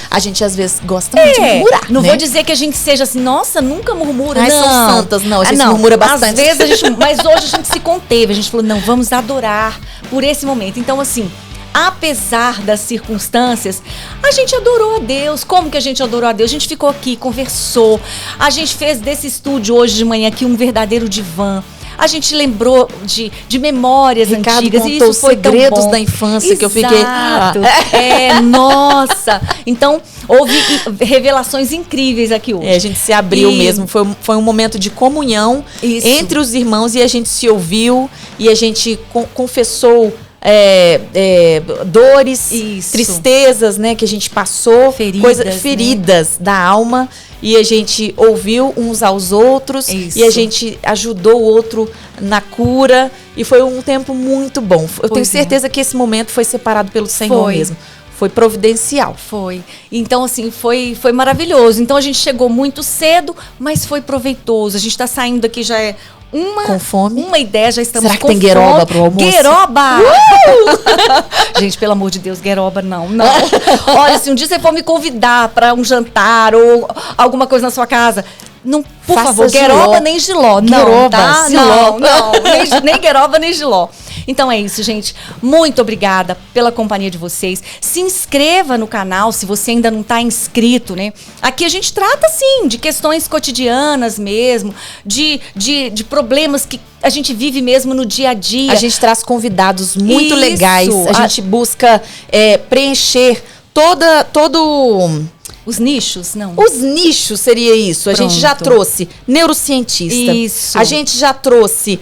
a gente às vezes gosta muito de murmurar, não né? vou dizer que a gente seja assim, nossa, nunca murmura. Ai, não. são santas, não. A gente murmura bastante. Às vezes a gente... Mas hoje a gente se conteve. A gente falou, não, vamos adorar por esse momento. Então, assim... Apesar das circunstâncias, a gente adorou a Deus. Como que a gente adorou a Deus? A gente ficou aqui, conversou. A gente fez desse estúdio hoje de manhã aqui um verdadeiro divã. A gente lembrou de memórias Ricardo antigas. Contou E isso foi segredos tão bom. da infância. Exato. Que eu fiquei... Nossa! Então, houve revelações incríveis aqui hoje. A gente se abriu mesmo. Foi um momento de comunhão entre os irmãos e a gente se ouviu e a gente confessou dores, tristezas, né, que a gente passou, feridas da alma, e a gente ouviu uns aos outros e a gente ajudou o outro na cura e foi um tempo muito bom. Eu tenho certeza que esse momento foi separado pelo Senhor mesmo. Foi providencial. Foi. Então, assim, foi maravilhoso. Então, a gente chegou muito cedo, mas foi proveitoso. A gente está saindo daqui já com fome. Uma ideia, já estamos Será que tem gueroba pro almoço? Gueroba! Gente, pelo amor de Deus, gueroba não. Olha, se um dia você for me convidar para um jantar ou alguma coisa na sua casa, não, por favor, gueroba nem giló. Gueroba, tá? Não, nem gueroba nem giló. Então é isso, gente. Muito obrigada pela companhia de vocês. Se inscreva no canal se você ainda não está inscrito, né? Aqui a gente trata, sim, de questões cotidianas mesmo, de problemas que a gente vive mesmo no dia a dia. A gente traz convidados muito legais. A gente busca preencher todo... Os nichos, não? Os nichos seria isso. A gente já trouxe neurocientista. Isso. A gente já trouxe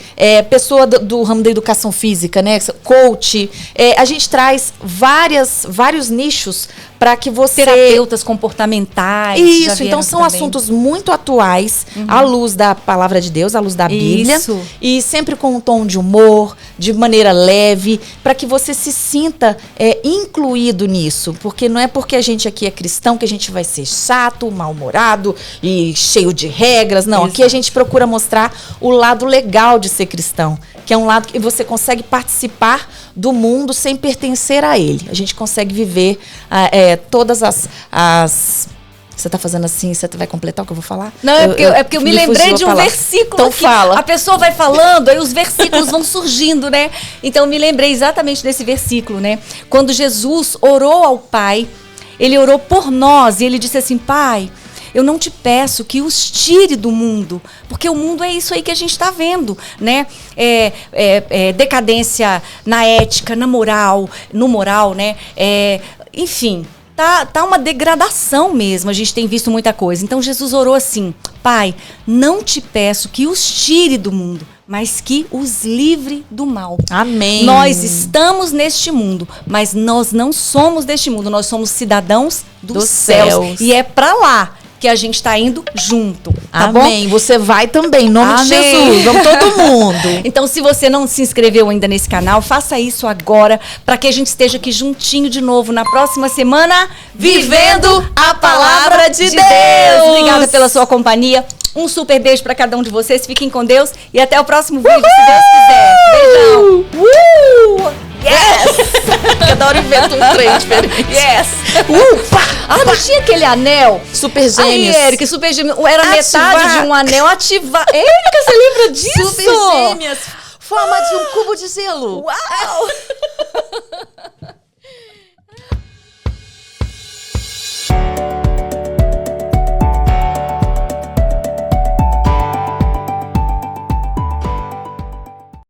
pessoa do ramo da educação física, né? Coach. A gente traz vários nichos para que você... Terapeutas comportamentais. Isso, então são assuntos muito atuais, à luz da palavra de Deus, à luz da Bíblia. Isso. E sempre com um tom de humor, de maneira leve, para que você se sinta incluído nisso. Porque não é porque a gente aqui é cristão que a gente vai ser chato, mal-humorado e cheio de regras. Não, Aqui a gente procura mostrar o lado legal de ser cristão, que é um lado que você consegue participar do mundo sem pertencer a ele. A gente consegue viver todas as... Você tá fazendo assim, você vai completar o que eu vou falar? Não, é porque eu me lembrei de um versículo. Então aqui. fala. A pessoa vai falando, aí os versículos vão surgindo, né? Então eu me lembrei exatamente desse versículo, né? Quando Jesus orou ao Pai, ele orou por nós e ele disse assim: Pai, eu não te peço que os tire do mundo, porque o mundo é isso aí que a gente está vendo, né? Decadência na ética, no moral, né? Enfim, tá uma degradação mesmo, a gente tem visto muita coisa. Então Jesus orou assim: Pai, não te peço que os tire do mundo, mas que os livre do mal. Amém. Nós estamos neste mundo, mas nós não somos deste mundo, nós somos cidadãos dos céus. E é para lá que a gente está indo junto, tá Amém. Bom? Você vai também, em nome de Jesus. Vamos todo mundo. Então, se você não se inscreveu ainda nesse canal, faça isso agora, para que a gente esteja aqui juntinho de novo na próxima semana, vivendo a palavra de Deus. Obrigada pela sua companhia. Um super beijo para cada um de vocês. Fiquem com Deus e até o próximo vídeo, se Deus quiser. Beijão. Yes! Eu adoro inventar um trem diferente. Yes! Não tinha aquele anel? Super Gêmeos. Aí, Érica, Super Gêmeos. Era metade de um anel ativar. Érica, você lembra disso? Super Gêmeas. Forma de um cubo de gelo. Uau!